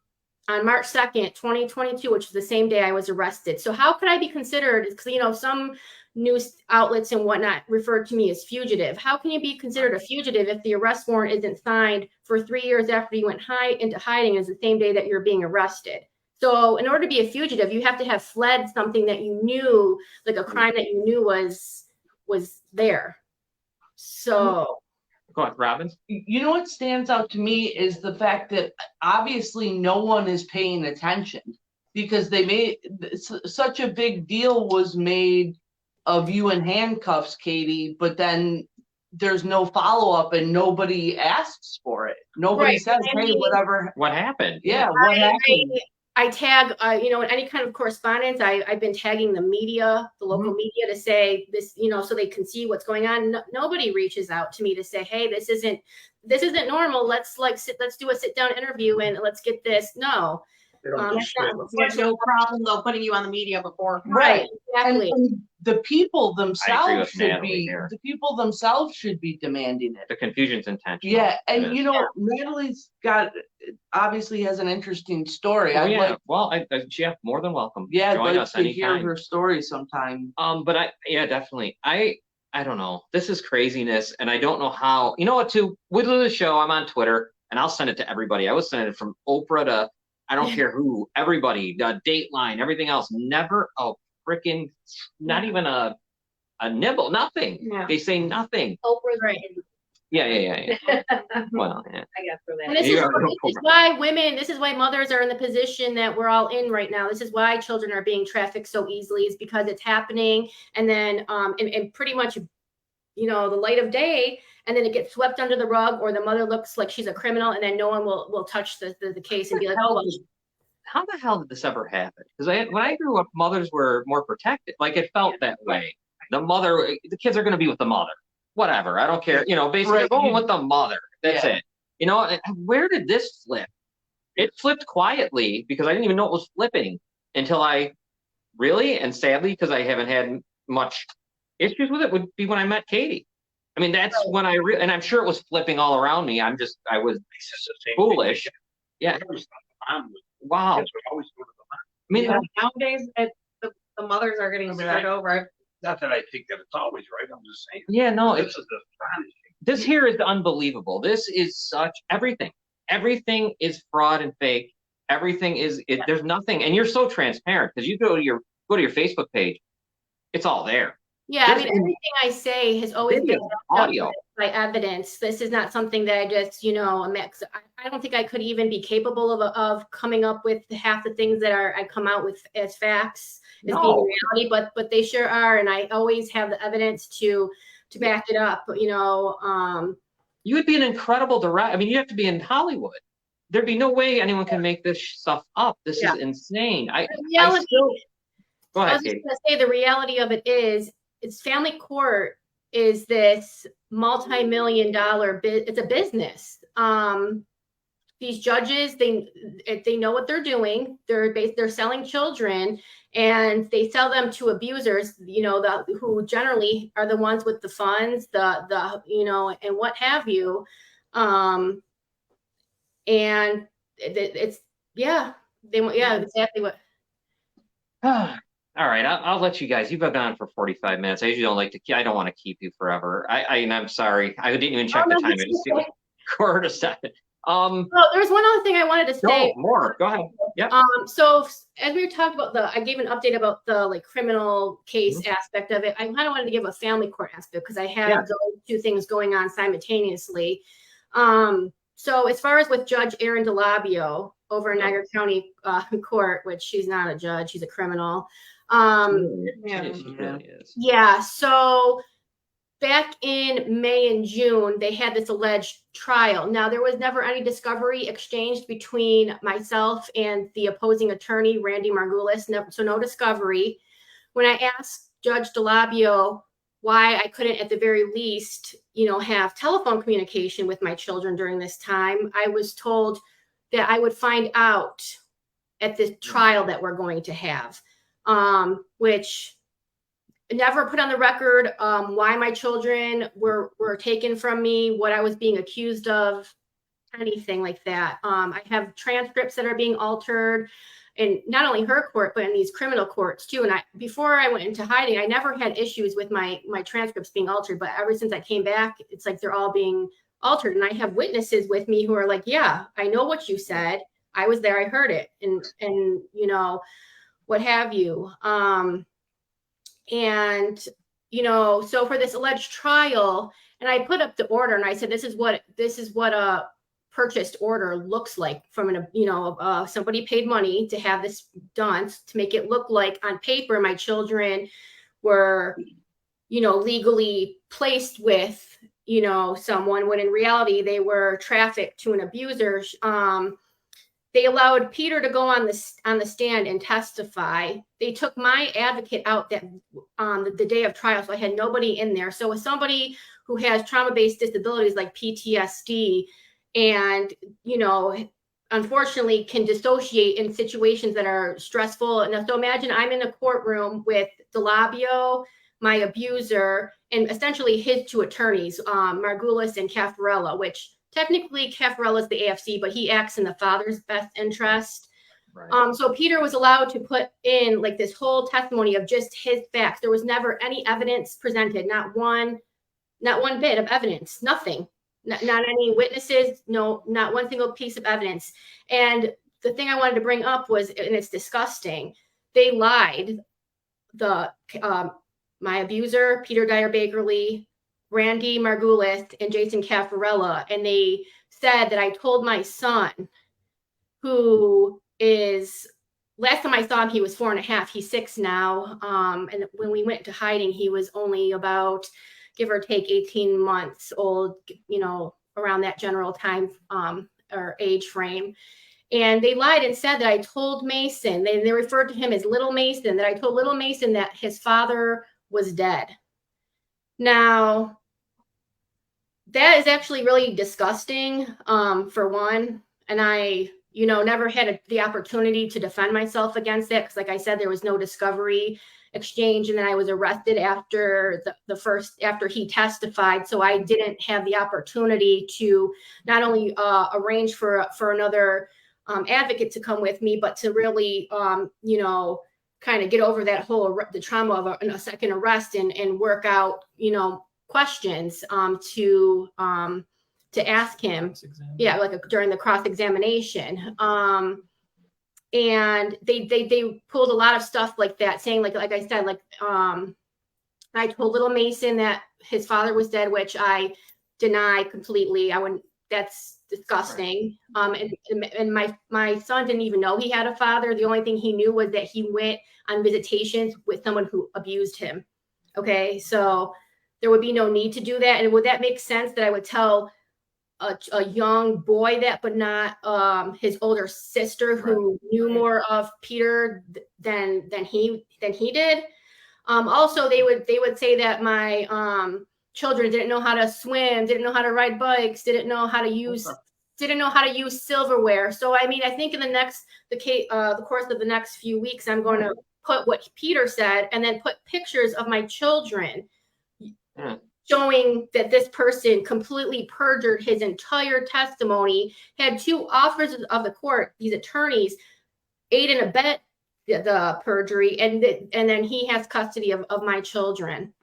March 2nd, 2022, which is the same day I was arrested. So how could I be considered, because some news outlets and whatnot refer to me as fugitive. How can you be considered a fugitive if the arrest warrant isn't signed for 3 years after you went into hiding is the same day that you're being arrested? So in order to be a fugitive, you have to have fled something that you knew, like a crime that you knew was there. So Go on, Robin. You know what stands out to me is the fact that obviously no one is paying attention, because they made such a big deal was made of you in handcuffs, Katie, but then there's no follow-up and nobody asks for it. Nobody Right. says, hey, whatever. What happened? Yeah, what happened? I tag, in any kind of correspondence, I've been tagging the media, the local media, to say this, so they can see what's going on. Nobody reaches out to me to say, hey, this isn't normal. Let's do a sit down interview and let's get this. No. There's no problem though putting you on the media before. Right. Exactly. And the people I agree themselves with should Natalie be here. demanding it. The confusion's intentional. Yeah, and It is. Natalie's obviously has an interesting story. Oh, I'd yeah. like, Well, Jeff, more than welcome. I'd Join like us to hear anytime. her story sometime. But definitely. I don't know. This is craziness, and I don't know how. You know what? With the show, I'm on Twitter, and I'll send it to everybody. I was sending it from Oprah to I don't care who, everybody, Dateline, everything else. Never a freaking, not even a nibble, nothing. Yeah. They say nothing. Oprah's right. Yeah. Well, yeah. I got for that. And this is why mothers are in the position that we're all in right now. This is why children are being trafficked so easily, is because it's happening. And then, and pretty much, the light of day, and then it gets swept under the rug, or the mother looks like she's a criminal, and then no one will touch the case and be like, oh, well. How the hell did this ever happen? Because when I grew up, mothers were more protected. Like, it felt that way. The kids are going to be with the mother. Whatever. I don't care. Basically, Right. going with the mother. That's it. Where did this flip? It flipped quietly because I didn't even know it was flipping until and sadly, because I haven't had much issues with it, would be when I met Katie. I mean, that's when and I'm sure it was flipping all around me. I was foolish. Yeah. Wow. I mean, Nowadays, the mothers are getting screwed over. Not that I think that it's always right. I'm just saying. yeah, no, This is astonishing. this here is unbelievable. This is everything. Everything is fraud and fake. Everything is, there's nothing. And you're so transparent because you go to your Facebook page. It's all there. Yeah, I mean, everything I say has always been audio by evidence. This is not something that I just, I don't think I could even be capable of coming up with half the things that I come out with as facts as being reality, but they sure are, and I always have the evidence to back it up. You would be an incredible director. I mean, you have to be in Hollywood. There'd be no way anyone can make this stuff up. This is insane. Go ahead, I was just Katie. going to say the reality of it is, it's family court is this multi-million-dollar it's a business. These judges, they know what they're doing. They're selling children, and they sell them to abusers, who generally are the ones with the funds, and what have you. And it's exactly what. All right, I'll let you guys. You've been on for 45 minutes. I usually I don't want to keep you forever. I'm sorry. I didn't even check the time. I just see like quarter to 7. Well, there's one other thing I wanted to say. No, more. Go ahead. Yep. So as we were talking about I gave an update about the criminal case aspect of it. I kind of wanted to give a family court aspect because I have those two things going on simultaneously. So as far as with Judge Erin DeLabio over in Niagara County Court, which she's not a judge, she's a criminal. She really is. Yeah. So back in May and June, they had this alleged trial. Now, there was never any discovery exchanged between myself and the opposing attorney, Randy Margulis. So no discovery. When I asked Judge DeLabio why I couldn't at the very least, have telephone communication with my children during this time. I was told that I would find out at the trial that we're going to have, which never put on the record why my children were taken from me, what I was being accused of, anything like that. I have transcripts that are being altered, and not only her court, but in these criminal courts too. And before I went into hiding, I never had issues with my transcripts being altered, but ever since I came back, it's like they're all being altered. And I have witnesses with me who are like, yeah, I know what you said. I was there, I heard it, and what have you. And so for this alleged trial, and I put up the order and I said, this is what a purchased order looks like from somebody paid money to have this done, to make it look like on paper my children were legally placed with someone, when in reality they were trafficked to an abuser. They allowed Peter to go on the stand and testify. They took my advocate out that on the day of trial, so I had nobody in there. So as somebody who has trauma-based disabilities like PTSD, and unfortunately can dissociate in situations that are stressful. And so imagine I'm in a courtroom with Delabio, my abuser, and essentially his two attorneys, Margulis and Caffarella, which technically Caffarella is the AFC, but he acts in the father's best interest. Right. So Peter was allowed to put in like this whole testimony of just his facts. There was never any evidence presented, not one bit of evidence, nothing. Not any witnesses, no, not one single piece of evidence. And the thing I wanted to bring up was, and it's disgusting, they lied. My abuser, Peter Dyer Bakerly, Randy Margulis, and Jason Caffarella, and they said that I told my son, who is, last time I saw him, he was 4.5. He's 6 now. And when we went to hiding, he was only about, give or take, 18 months old, around that general time or age frame. And they lied and said that I told Mason, they referred to him as Little Mason, that I told Little Mason that his father was dead. Now, that is actually really disgusting, for one. And I, never had the opportunity to defend myself against that, because like I said, there was no discovery exchange, and then I was arrested after after he testified, so I didn't have the opportunity to not only arrange for another advocate to come with me, but to really kind of get over that whole the trauma of a second arrest and work out questions to ask him, during the cross-examination. And they pulled a lot of stuff like that, saying like I said, I told Little Mason that his father was dead, which I deny completely. That's disgusting. And my son didn't even know he had a father. The only thing he knew was that he went on visitations with someone who abused him. Okay, so there would be no need to do that. And would that make sense that I would tell a young boy that, but not his older sister, who knew more of Peter than he did? Also, they would say that my children didn't know how to swim, didn't know how to ride bikes, didn't know how to use silverware. So I mean, I think in the course of the next few weeks, I'm going to put what Peter said and then put pictures of my children. Yeah. Showing that this person completely perjured his entire testimony, had 2 officers of the court, these attorneys, aid and abet the perjury, and then he has custody of my children.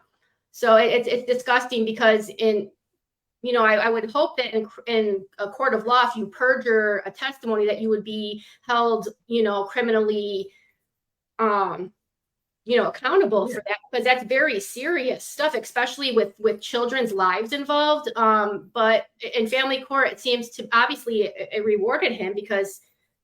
So it's disgusting, because I would hope that in a court of law, if you perjure a testimony, that you would be held, criminally accountable for that, because that's very serious stuff, especially with children's lives involved. But in family court, it seems to obviously it rewarded him, because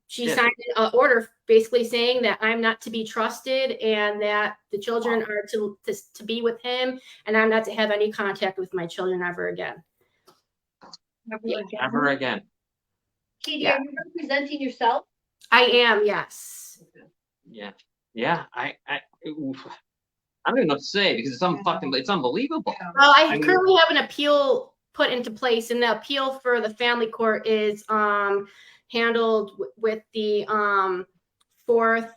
she signed an order basically saying that I'm not to be trusted, and that the children are to be with him, and I'm not to have any contact with my children ever again. Ever again. Katie, are you representing yourself? I am, yes. Yeah. I don't even know what to say because it's it's unbelievable. Well, I I mean- currently have an appeal put into place, and the appeal for the family court is handled with the Fourth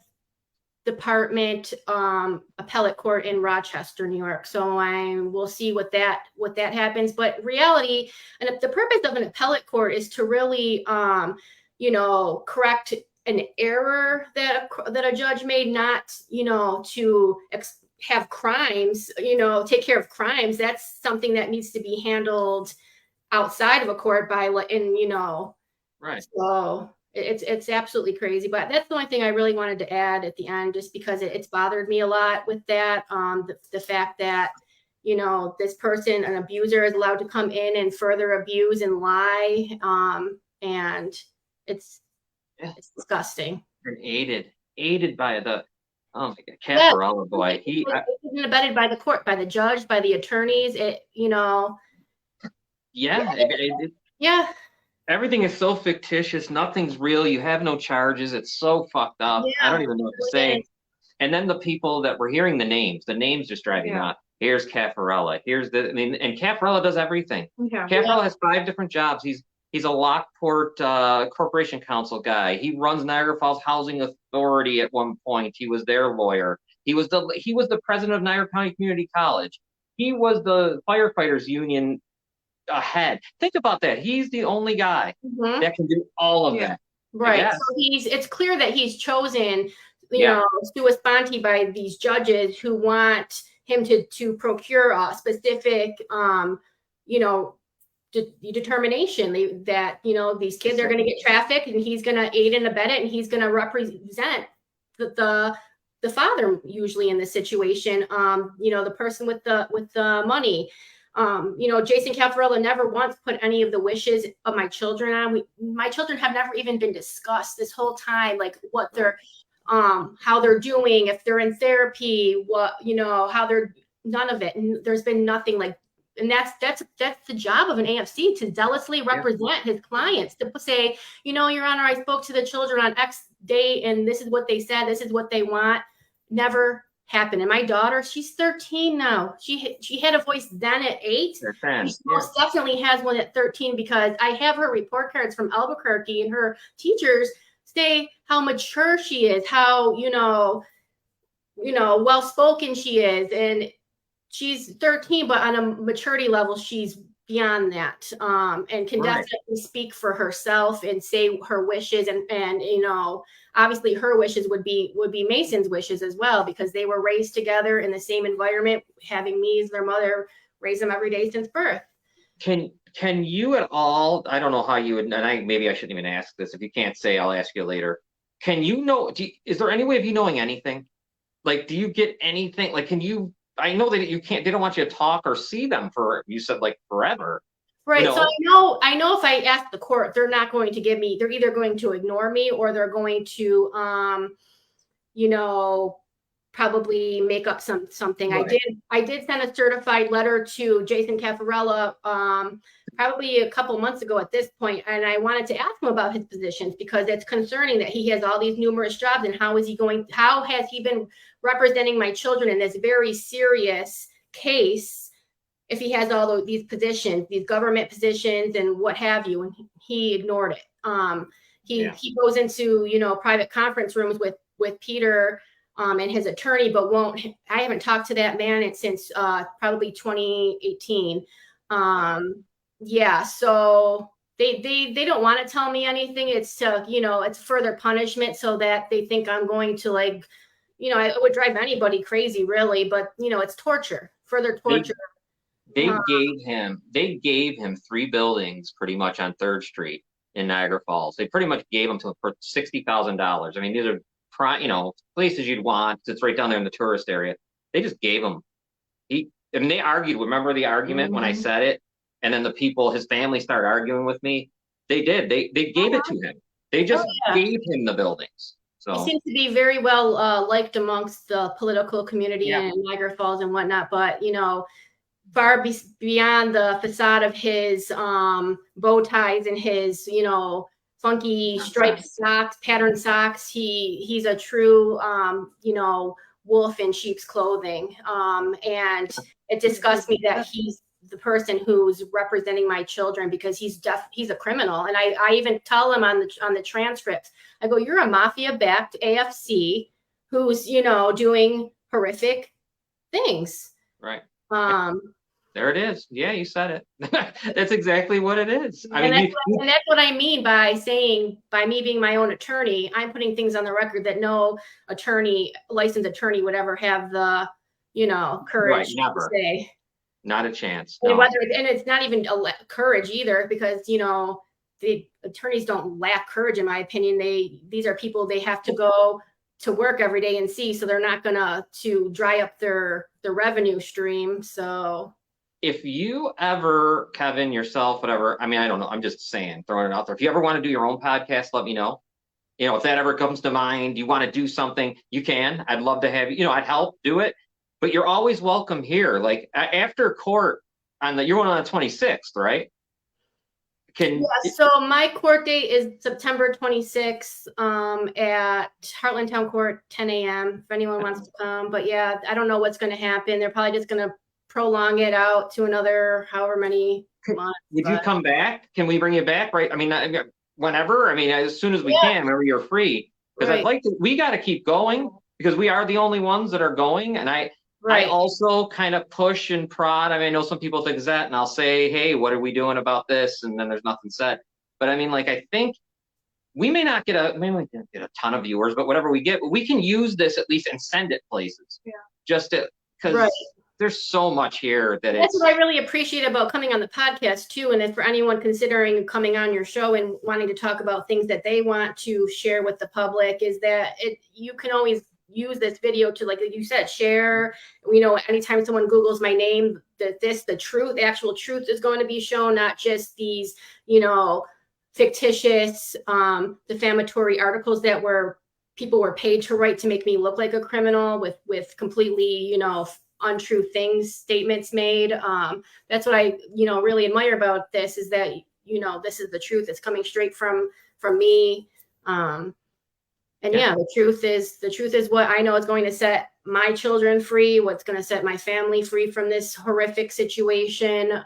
Department appellate court in Rochester, New York. So I will see what that happens. But reality, and if the purpose of an appellate court is to really correct an error that a judge made, not to have crimes, take care of crimes. That's something that needs to be handled outside of a court Right. So it's absolutely crazy. But that's the only thing I really wanted to add at the end, just because it's bothered me a lot with that. The fact that, this person, an abuser, is allowed to come in and further abuse and lie. And it's disgusting. And aided by the, oh my God, Caffarella boy. It's been abetted by the court, by the judge, by the attorneys. Yeah. Everything is so fictitious. Nothing's real. You have no charges. It's so fucked up. Yeah, I don't even know what to say. And then the people that we're hearing the names just drive me nuts. Here's Caffarella. And Caffarella does everything. Yeah. Caffarella has 5 different jobs. He's a Lockport Corporation Counsel guy. He runs Niagara Falls Housing Authority at one point. He was their lawyer. He was the president of Niagara County Community College. He was the firefighters union head. Think about that. He's the only guy that can do all of that. Right. So it's clear that he's chosen, sua sponte by these judges who want him to procure a specific, determination that these kids are going to get trafficked, and he's going to aid and abet it, and he's going to represent the father usually in this situation. The person with the money. Jason Caffarella never once put any of the wishes of my children on. My children have never even been discussed this whole time, like what they're, how they're doing, if they're in therapy, how they're, none of it. And there's been nothing like, and that's the job of an AFC, to zealously represent his clients, to say, Your Honor, I spoke to the children on X date, and this is what they said, this is what they want. Never happened. And my daughter, she's 13 now. She had a voice then at 8. She most definitely has one at 13, because I have her report cards from Albuquerque, and her teachers say how mature she is, how well spoken she is, and she's 13, but on a maturity level, she's beyond that, and can definitely speak for herself and say her wishes, and obviously her wishes would be Mason's wishes as well, because they were raised together in the same environment, having me as their mother, raise them every day since birth. Can you at all, I don't know how you would, and maybe I shouldn't even ask this. If you can't say, I'll ask you later. Can is there any way of you knowing anything? Like, do you get anything? Like, I know that you can't, they don't want you to talk or see them you said like forever. Right. So I know if I ask the court, they're not going to give me, they're either going to ignore me, or they're going to, probably make up something. Right. I did send a certified letter to Jason Caffarella, probably a couple months ago at this point. And I wanted to ask him about his positions, because it's concerning that he has all these numerous jobs, and how has he been representing my children in this very serious case, if he has all these positions, these government positions and what have you, and he ignored it. He goes into, private conference rooms with Peter and his attorney, but I haven't talked to that man since probably 2018. So they don't want to tell me anything. It's it's further punishment, so that they think I'm going to, like, it would drive anybody crazy, really, but it's torture, further torture. They gave him 3 buildings pretty much on 3rd Street in Niagara Falls. They pretty much gave them to him for $60,000. I mean, these are places you'd want. It's right down there in the tourist area. They just gave him. They argued. Remember the argument when I said it? And then his family started arguing with me. They did. They gave it to him. They just gave him the buildings. So he seems to be very well liked amongst the political community in Niagara Falls and whatnot. But far beyond the facade of his bow ties and his funky striped socks, patterned socks, he's a true wolf in sheep's clothing. And it disgusts me that he's the person who's representing my children, because he's a criminal. And I even tell him on the transcripts, I go, you're a mafia-backed AFC who's, doing horrific things. Right. There it is. Yeah, you said it. That's exactly what it is. And that's what I mean by saying, by me being my own attorney, I'm putting things on the record that no licensed attorney would ever have the, courage to say. Not a chance. No. No. And it's not even courage either, because, the attorneys don't lack courage, in my opinion. These are people, they have to go to work every day and see, so they're not gonna to dry up their revenue stream. So if you ever, Kevin, yourself, whatever, I mean, I don't know, I'm just saying, throwing it out there. If you ever want to do your own podcast, let me know. If that ever comes to mind, you want to do something, you can. I'd love to have you. I'd help do it. But you're always welcome here. Like after court you're going on the 26th, right? So my court date is September 26th at Heartland Town Court, 10 a.m. if anyone wants to come. But yeah, I don't know what's going to happen. They're probably just going to prolong it out to another however many months. Would you come back? Can we bring you back? Right. I mean, whenever. I mean, as soon as we can, whenever you're free. Because I'd like to. We got to keep going, because we are the only ones that are going. And I also kind of push and prod. I mean, I know some people think that, and I'll say, hey, what are we doing about this? And then there's nothing said. But I mean, like, I think we may not get a ton of viewers, but whatever we get, we can use this at least and send it places. Yeah. Just because there's so much here that's what I really appreciate about coming on the podcast too. And if for anyone considering coming on your show and wanting to talk about things that they want to share with the public, is that you can always use this video to, like you said, share. Anytime someone Googles my name, the actual truth is going to be shown, not just these, fictitious, defamatory articles that people were paid to write to make me look like a criminal with completely, untrue statements made. That's what I, really admire about this, is that, this is the truth. It's coming straight from me. The truth is what I know is going to set my children free, what's going to set my family free from this horrific situation.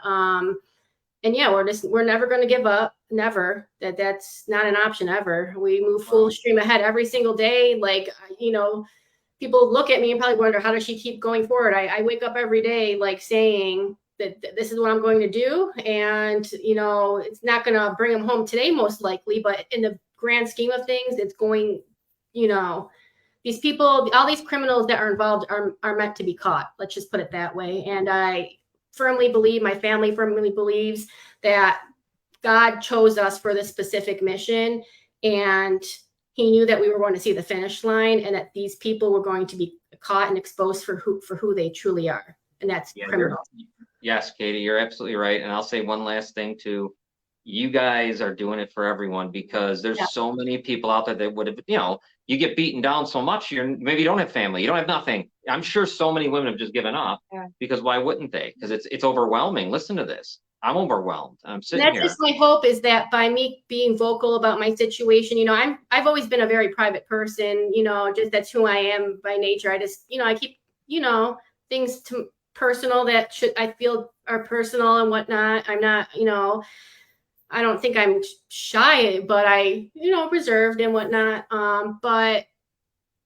We're never going to give up. Never. That's not an option ever. We move full stream ahead every single day. Like, people look at me and probably wonder, how does she keep going forward? I wake up every day, like, saying that this is what I'm going to do. And, it's not going to bring them home today, most likely, but in the grand scheme of things, it's going, these people, all these criminals that are involved are meant to be caught. Let's just put it that way. And I firmly believe, my family firmly believes, that God chose us for this specific mission. And he knew that we were going to see the finish line, and that these people were going to be caught and exposed for who they truly are. And that's criminal. Yes, Katie, you're absolutely right. And I'll say one last thing too. You guys are doing it for everyone, because there's so many people out there that would have, you get beaten down so much, maybe you don't have family, you don't have nothing. I'm sure so many women have just given up, because why wouldn't they? Because it's overwhelming. Listen to this. I'm overwhelmed. I'm sitting here. That's just my hope, is that by me being vocal about my situation, I've always been a very private person, just that's who I am by nature. I just, I keep, things personal that I feel are personal and whatnot. I'm not, I don't think I'm shy, but I, reserved and whatnot. But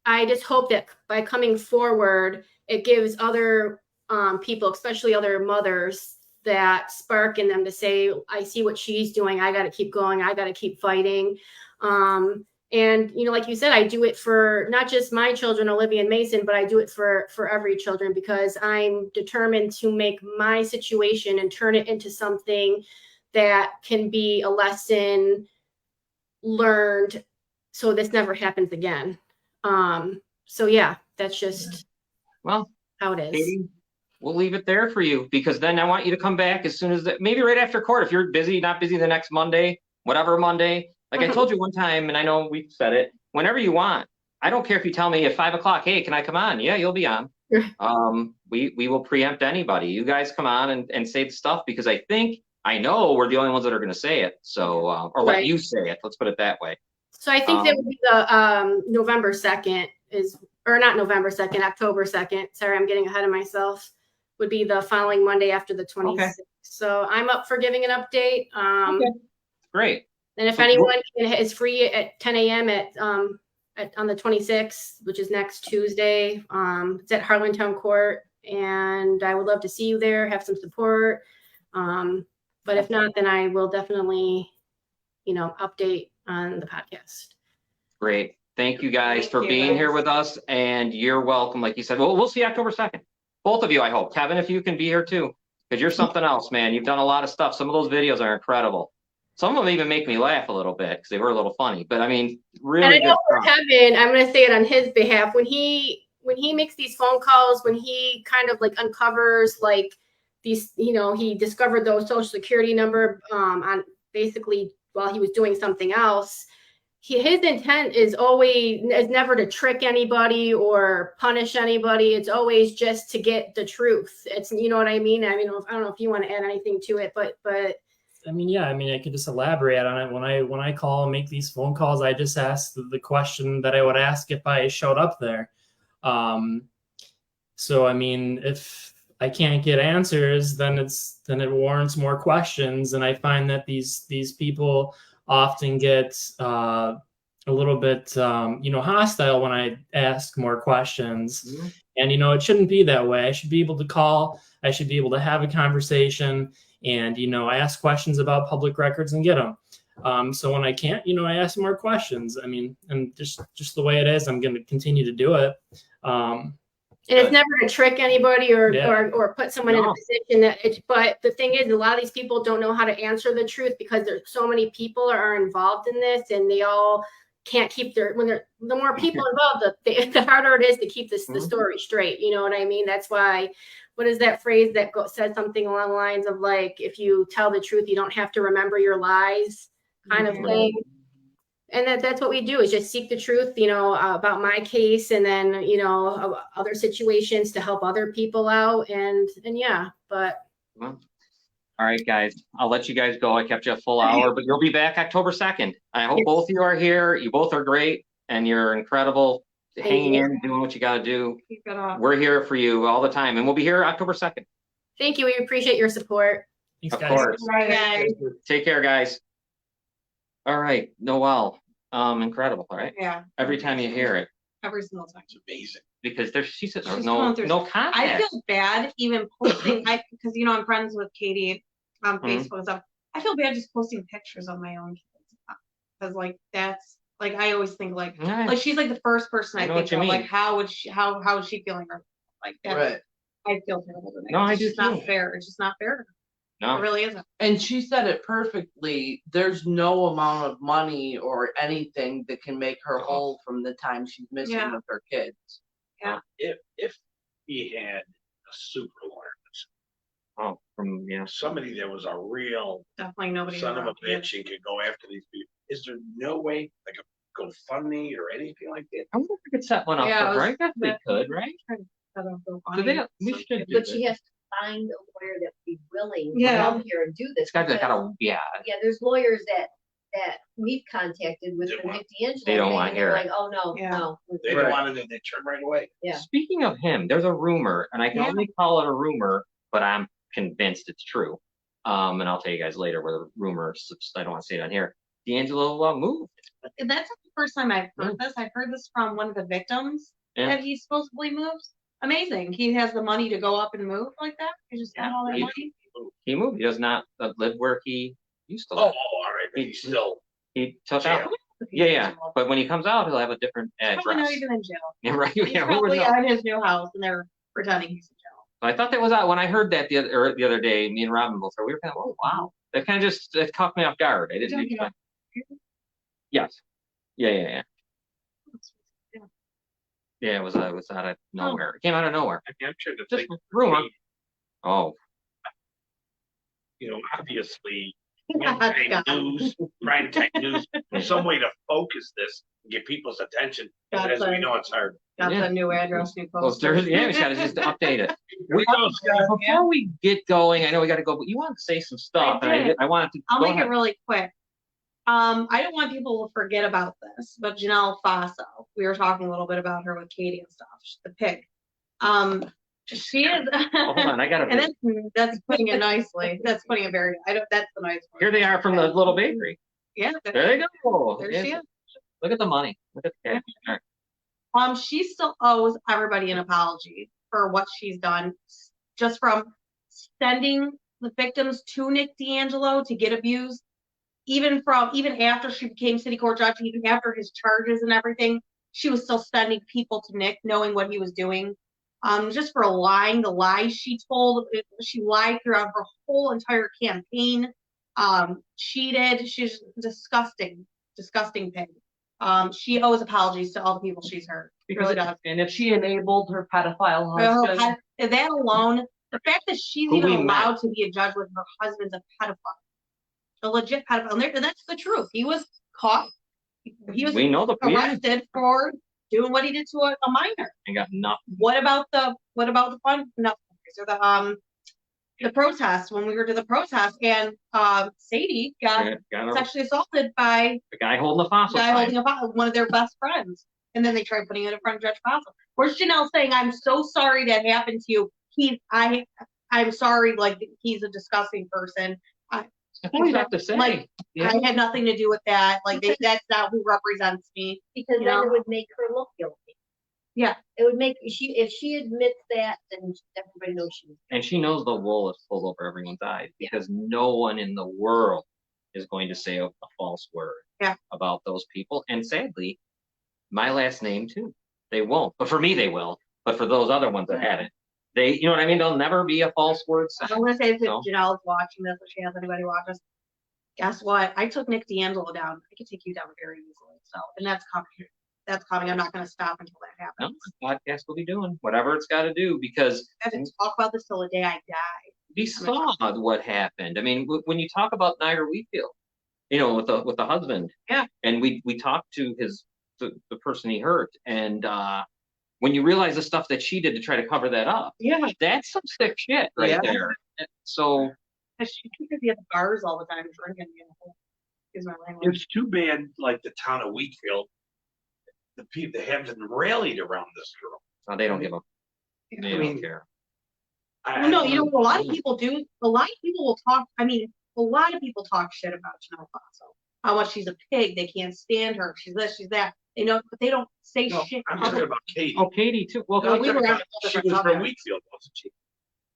I just hope that by coming forward, it gives other people, especially other mothers, that spark in them to say, I see what she's doing. I got to keep going. I got to keep fighting. And, like you said, I do it for not just my children, Olivia and Mason, but I do it for every children, because I'm determined to make my situation and turn it into something that can be a lesson learned, so this never happens again. That's just how it is. Katie, we'll leave it there for you, because then I want you to come back as soon as maybe right after court, if you're busy, not busy the next Monday, whatever Monday. Like I told you one time, and I know we've said it, whenever you want. I don't care if you tell me at 5 o'clock, hey, can I come on? Yeah, you'll be on. We will preempt anybody. You guys come on and say the stuff, because I know we're the only ones that are going to say it. So, or let you say it. Let's put it that way. So I think that would be the November 2nd or not November 2nd, October 2nd. Sorry, I'm getting ahead of myself. Would be the following Monday after the 26th. Okay. So I'm up for giving an update. Okay. Great. And if So anyone is free at 10 a.m. on the 26th, which is next Tuesday, it's at Harlantown Court, and I would love to see you there, have some support. But if not, then I will definitely, update on the podcast. Great. Thank you guys Thank for you, being guys. here with us, and you're welcome. Like you said, well, we'll see you October 2nd. Both of you, I hope. Kevin, if you can be here too, because you're something else, man. You've done a lot of stuff. Some of those videos are incredible. Some of them even make me laugh a little bit because they were a little funny. But I mean, really And I good know for stuff. Kevin, I'm going to say it on his behalf. When he makes these phone calls, when he kind of like uncovers like these, he discovered those social security number on basically while he was doing something else. His intent is never to trick anybody or punish anybody. It's always just to get the truth. It's, you know what I mean? I don't know if you want to add anything to it, but. I mean, yeah, I could just elaborate on it. When I call and make these phone calls, I just ask the question that I would ask if I showed up there. So, I mean, if I can't get answers, then it warrants more questions. And I find that these people often get a little bit, hostile when I ask more questions. Mm-hmm. And, it shouldn't be that way. I should be able to call. I should be able to have a conversation and, ask questions about public records and get them. So when I can't, I ask more questions. I mean, and just the way it is, I'm going to continue to do it. And it's never to trick anybody or put someone in a No. position but the thing is, a lot of these people don't know how to answer the truth because there's so many people are involved in this, and they all can't keep the more people involved, the harder it is to keep the story straight. You know what I mean? That's why, what is that phrase that says something along the lines of like, if you tell the truth, you don't have to remember your lies kind of thing. And that's what we do, is just seek the truth, about my case, and then, other situations to help other people out. And yeah, but. Well, all right, guys, I'll let you guys go. I kept you a full hour, but you'll be back October 2nd. I hope both of you are here. You both are great, and you're incredible. Hanging in, doing what you got to do. Keep it up. We're here for you all the time, and we'll be here October 2nd. Thank you. We appreciate your support. Thanks, Of guys. course. Bye, guys. Take care, guys. All right, Noelle. Incredible, right? Yeah, Every time you hear it, every single time. It's amazing. because she said there was She's no going through- contact. I feel bad even posting, because I'm friends with Katie on Facebook and stuff. I feel bad just posting pictures of my own kids, because that's like, I always think like she's like the first person I I know think what you of, mean. like how is she feeling? Like that. Right. I feel terrible. No, I do It's just not too. fair. It's just not fair. It No, really isn't. And she said it perfectly. There's no amount of money or anything that can make her whole from the time she's missing Yeah. with her kids. If he had a super lawyer, from somebody that was a real Definitely nobody. son of a around here. bitch and could go after these people, is there no way like a GoFundMe or anything like that? I wonder if we could set one up Yeah, for I was- her. I guess we could, right? I don't feel Do they? funny. We should do But this. she has to find a lawyer that would be willing to Yeah. come here and do this. It's got to, because, yeah. Yeah, there's lawyers that we've contacted with They the want- Nick D'Angelo. They don't thing, want and to hear they're it. like, oh, no, Yeah. no. They Right. don't want it, and they turn right away. Yeah. Speaking of him, there's a rumor, and I can Yeah. only call it a rumor, but I'm convinced it's true. And I'll tell you guys later where the rumor. I don't want to say it on here. D'Angelo moved. And that's not the first time I've heard this. I've heard this from one of the victims Yeah. that he supposedly moves. Amazing. He has the money to go up and move like that. He just got all that Yeah. money. He moved. He does not live where he used to Oh, live. all right, but he's still. He took Jail. out. Yeah. But when he comes out, he'll have a different He's probably address. not even in jail. Yeah, right. He's Yeah, who would probably know? at his new house and they're pretending he's in jail. I thought that was out when I heard that the other day. Me and Robin both. We were kind of, oh wow, that kind of just it caught me off guard. I didn't Talking expect. about- Yes. Yeah. Yeah, it was out of nowhere. It came out of nowhere. I mean, I'm sure the Just thing, rumor. Oh, obviously, God. prime time news, some way to focus this and get people's attention. But as we know, it's hard. Got Yeah. the new address, new well, poster. yeah, we got to just update it. We go, Scott. Before we get going, I know we got to go, but you want to say some stuff, I and did. I wanted to. I'll go make ahead. it really quick. I don't want people to forget about this, but Janelle Faso, we were talking a little bit about her with Katie and stuff. She's the pig. She is. Oh, hold on, I got and that's putting it nicely. That's putting it very. I don't. That's the nice one. Here they are from the little bakery. Yeah. There they go. There she is. Look at the money. Look at the cash. All right. She still owes everybody an apology for what she's done, just from sending the victims to Nick D'Angelo to get abused, even after she became city court judge, even after his charges and everything, she was still sending people to Nick, knowing what he was doing. Just for lying, the lies she told, she lied throughout her whole entire campaign. Cheated. She's disgusting pig. She owes apologies to all the people she's hurt. Really does. And if she enabled her pedophile husband, That alone, the fact that she's Who even we met. allowed to be a judge when her husband's a pedophile, a legit pedophile, and that's the truth. He was caught. He was We know the arrested for doing what he did to a minor. I got nothing. What about the fun? No, the protest, when we were to the protest, and Sadie got sexually assaulted by the guy holding the fossil. one of their best friends, and then they tried putting it in front of Judge Fossil. Where's Janelle saying, "I'm so sorry that happened to you. I'm sorry. Like, he's a disgusting person. That's all you have to say. Like, I had nothing to do with that. Like, that's not who represents me." Because then it would make her look guilty. Yeah. It would make if she admits that, then everybody knows she was. And she knows the wool is pulled over everyone's eyes, because no one in the world is going to say a false word about those people. And sadly, my last name too. They won't. But for me, they will. But for those other ones that haven't, they, you know what I mean? There'll never be a false word said. I'm gonna say, if Janelle's watching this, if she has anybody watch us, guess what? I took Nick D'Angelo down. I could take you down very easily. So, and that's coming. That's coming. I'm not going to stop until that happens. No, the podcast will be doing whatever it's got to do, because I have to talk about this till the day I die. we saw what happened. I mean, when you talk about Niger Wheatfield, you know, with the husband, and we talked to the person he hurt, and when you realize the stuff that she did to try to cover that up, that's some sick shit right there. So She could be at the bars all the time drinking. Excuse my language. It's too bad, like the town of Wheatfield, the people, they haven't rallied around this girl. they don't give a they don't care. No, you know, a lot of people do. A lot of people will talk. I mean, a lot of people talk shit about Janelle Faso. How much she's a pig. They can't stand her. She's this, she's that. They know, but they don't say shit. I'm talking about Katie. Oh, Katie too. Well, No, we were at She was from Wheatfield, wasn't she?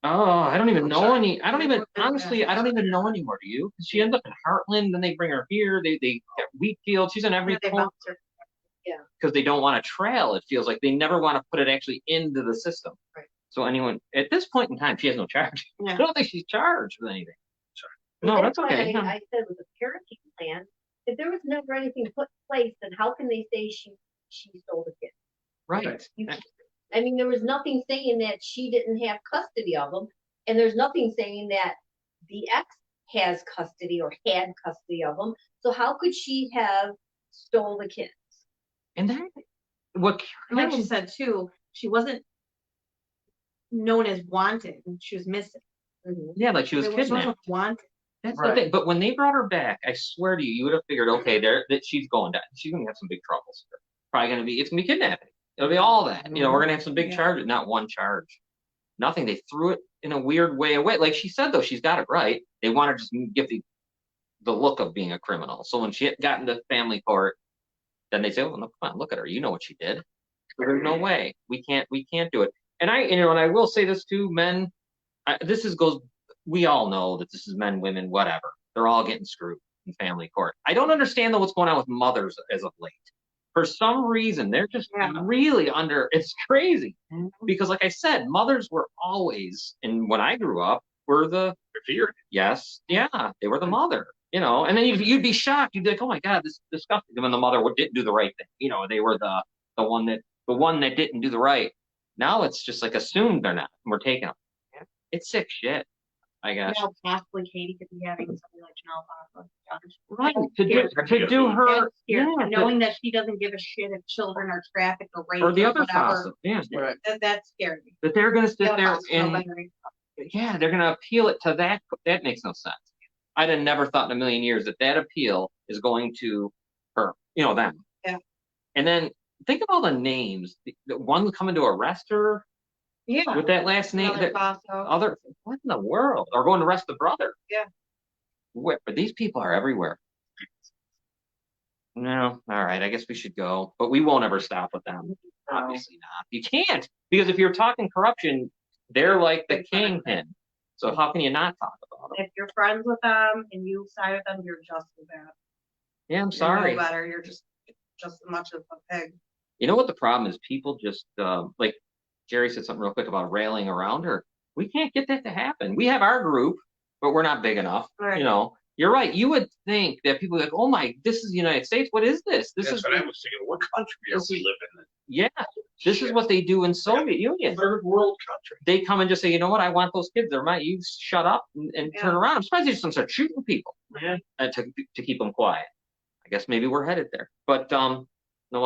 oh, I don't even know any. I don't even honestly. I don't even know anymore. Do you? She ends up in Heartland, then they bring her here. They get Wheatfield. She's in every corner. Because they don't want to trail. It feels like they never want to put it actually into the system. Right. So anyone at this point in time, she has no charge. Yeah. I don't think she's charged with anything. Well, No, that's why okay. I said with the parenting plan, if there was never anything put in place, then how can they say she stole the kid? Right. I mean, there was nothing saying that she didn't have custody of them, and there's nothing saying that the ex has custody or had custody of them. So how could she have stole the kids? And then what? Like she said too, she wasn't known as wanted. She was missing. Yeah, like she was She kidnapped. wasn't wanted. That's the thing. But when they brought her back, I swear to you, you would have figured, okay, that she's going down. She's gonna have some big troubles. Probably it's gonna be kidnapping. It'll be all that. You know, we're gonna have some big charges. Not one charge. Nothing. They threw it in a weird way away. Like she said, though, she's got it right. They want to just give the look of being a criminal. So when she got into family court, then they say, "Oh, no, come on, look at her. You know what she did." There's no way we can't do it. And I will say this too, men. We all know that this is men, women, whatever. They're all getting screwed in family court. I don't understand though what's going on with mothers as of late. For some reason, they're just really under. It's crazy because, like I said, mothers were always, and when I grew up, were the revered. Yes, yeah, they were the mother. You know, and then you'd be shocked. You'd be like, "Oh my God, this is disgusting." When the mother didn't do the right thing, you know, they were the one that didn't do the right. Now it's just like assumed they're not. And we're taking them. It's sick shit, I guess. You know, possibly Katie could be having something like Janelle Faso. Right, to do her, knowing that she doesn't give a shit if children are trafficked or raped or the other whatever. Faso, That's scary. that they're going to sit there and they're going to appeal it to that. That makes no sense. I'd have never thought in a million years that appeal is going to her, them. Yeah. And then think of all the names. The one coming to arrest her Yeah. with that last name. Another That Paso. what in the world? Or going to arrest the brother. Yeah. But these people are everywhere. No, all right. I guess we should go, but we won't ever stop with them. Obviously not. You can't, because if you're talking corruption, they're like the kingpin. So how can you not talk about them? If you're friends with them and you side with them, you're just as bad. Yeah, I'm You're sorry. no better. You're just as much of a pig. You know what the problem is? People just like Jerry said something real quick about railing around her. We can't get that to happen. We have our group, but we're not big enough. Right. You're right. You would think that people are like, oh my, this is the United States. What is this? This That's is what I was thinking. What country are we living in? yeah. This is what they do in Soviet Union. Third world country. They come and just say, you know what? I want those kids. They're mine. You shut up and turn around. I'm surprised they just don't start shooting people to keep them quiet. I guess maybe we're headed there. But Noel,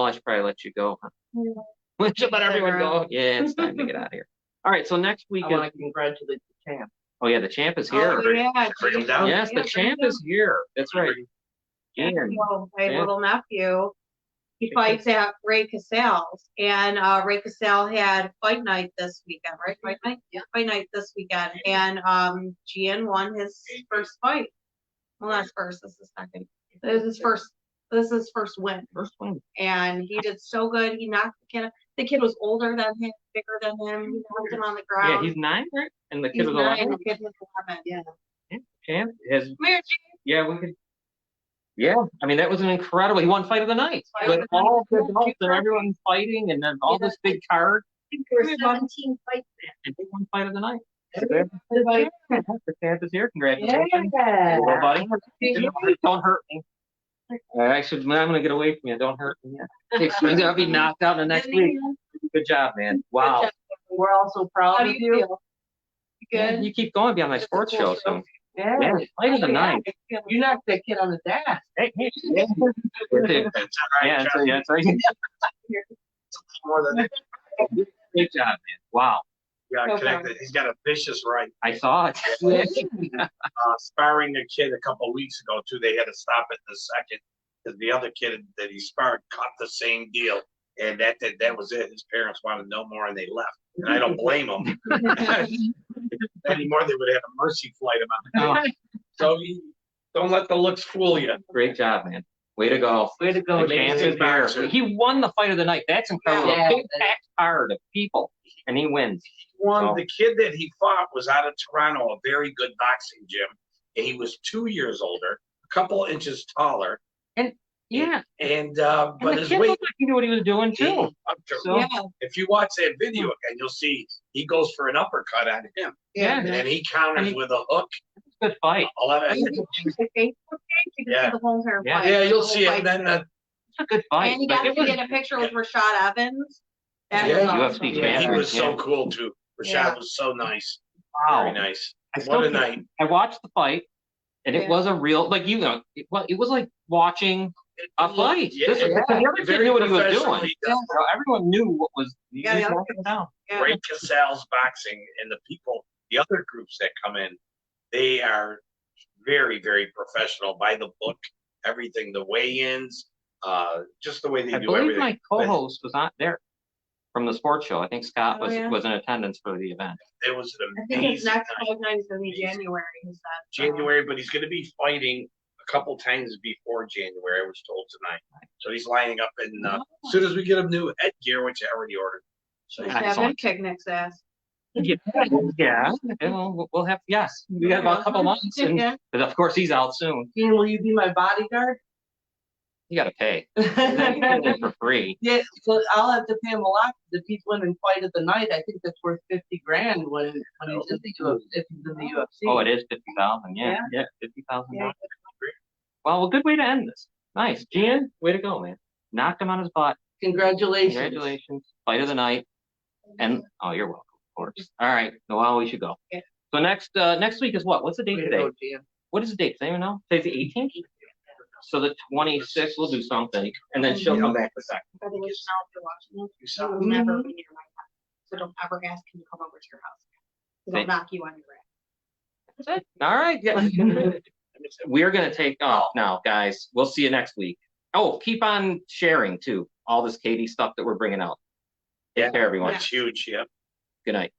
I should probably let you go. Huh? Yeah. We should let everyone go. Yeah, it's time to get out of here. All right. So next week, I want to congratulate the champ. oh yeah, the champ is here. Oh, yeah. Bring 'em down. Yes, the champ is here. That's right. Yeah. Yeah. Well, my Yeah. little nephew, he fights at Ray Cassell's, and Ray Cassell had fight night this weekend, right? Fight night, Yeah. Fight night this weekend, and Gian won his first fight. Well, not his first. This is second. This is his first. This is his first win, First win. and he did so good. He knocked the kid. The kid was older than him, bigger than him. He knocked him on the ground. Yeah, he's 9, right? And the kid He's was 9, 11. the kid was 11. Yeah. Champ has. Come here, Gian. Yeah, we could. Yeah, I mean that was an incredible. He won fight of the night. Fight With of the all night. the adults and everyone fighting, and then all this big card. I think there were 17 fights. And he won fight of the night. Everybody- The champ is here. Congratulations. Yeah. Well, buddy. Don't hurt me. I'm gonna get away from you. Don't hurt me. I'll be knocked out in the next week. Good job, man. Wow. We're also proud How do of you you. feel? You good? You keep going, be on my sports show soon. Yeah. Yeah, fight of the night. You knocked that kid on the dash. Hey, yeah. That's all right. Yeah, John. that's right. More than that. Good job, man. Wow. Yeah, No connected. He's got a vicious right. I saw it. Sparring a kid a couple of weeks ago too. They had to stop it in a second because the other kid that he sparred caught the same deal, and that was it. His parents wanted no more, and they left. And I don't blame them. Anymore, they would have a mercy flight about it. So don't let the looks fool you. Great job, man. Way to go. Way to go, The Amazing champ is boxer. here. He won the fight of the night. That's incredible. Yeah. A big packed card of people, and he wins. One, the kid that he fought was out of Toronto, a very good boxing gym, and he was 2 years older, a couple inches taller, Yeah. and And but the his kid weight. looked like he knew what he was doing too. So Yeah. If you watch that video again, you'll see he goes for an uppercut on him, yeah, and he counters with a hook. it's a good fight. 11. The Facebook page, you can Yeah. see the whole entire Yeah. fight. Yeah, you'll The see whole it. And fight. then It's a good fight. And he Like, got it to was- get a picture with Rashad Evans. That Yeah. was UFC awesome. fan. he was so Yeah. cool too. Rashad Yeah. was so nice, very Wow. nice. I still What a can't- night! I watched the fight, and it Yeah. was a real, like, it was like watching a fight. Yeah, This is- yeah. the other kid Very knew what he was professionally doing. done. So everyone knew what was. He Yeah, was the other knocking him down. Yeah. Ray Cassell's boxing and the people, the other groups that come in, they are very, very professional by the book. Everything, the weigh-ins, just the way they I do believe everything. my co-host was not there from the sports show. I think Scott Oh, was yeah. was in attendance for the event. It was an I think his amazing next night. fight night is going to be January. He said. January, but he's going to be fighting a couple times before January. I was told tonight, so he's lining up. And as soon as we get him new headgear, which I already ordered, so Just have him kick Nick's ass. Yeah, we'll have we got about a couple months, and Yeah. but of course he's out soon. Ian, will you be my bodyguard? You got to pay. You can't get it for free. Yeah, so I'll have to pay him a lot. If he's winning fight of the night, I think that's worth $50,000 when he's in the UFC. If he's in the UFC. Oh, it is 50,000. Yeah, $50,000. Yeah. Well, good way to end this. Nice, Gian, way to go, man. Knocked him on his butt. Congratulations. Congratulations, fight of the night. And oh, you're welcome, of course. All right, Noel, we should go. Yeah. So next week is what? What's the date Way to today? go, Gian. What is the date? Does anyone know? Today's the 18th. So the 26th, we'll do something, and then she'll come back the second. By the way, Chanel, if you're watching this, You you will never be near my house. So don't ever ask him to come over to your house. Because I'll knock you on your ass. That's it. All right. Yeah. we're gonna take off now, guys. We'll see you next week. Oh, keep on sharing too. All this Katie stuff that we're bringing out. Take care, everyone. It's huge, yeah. Good night.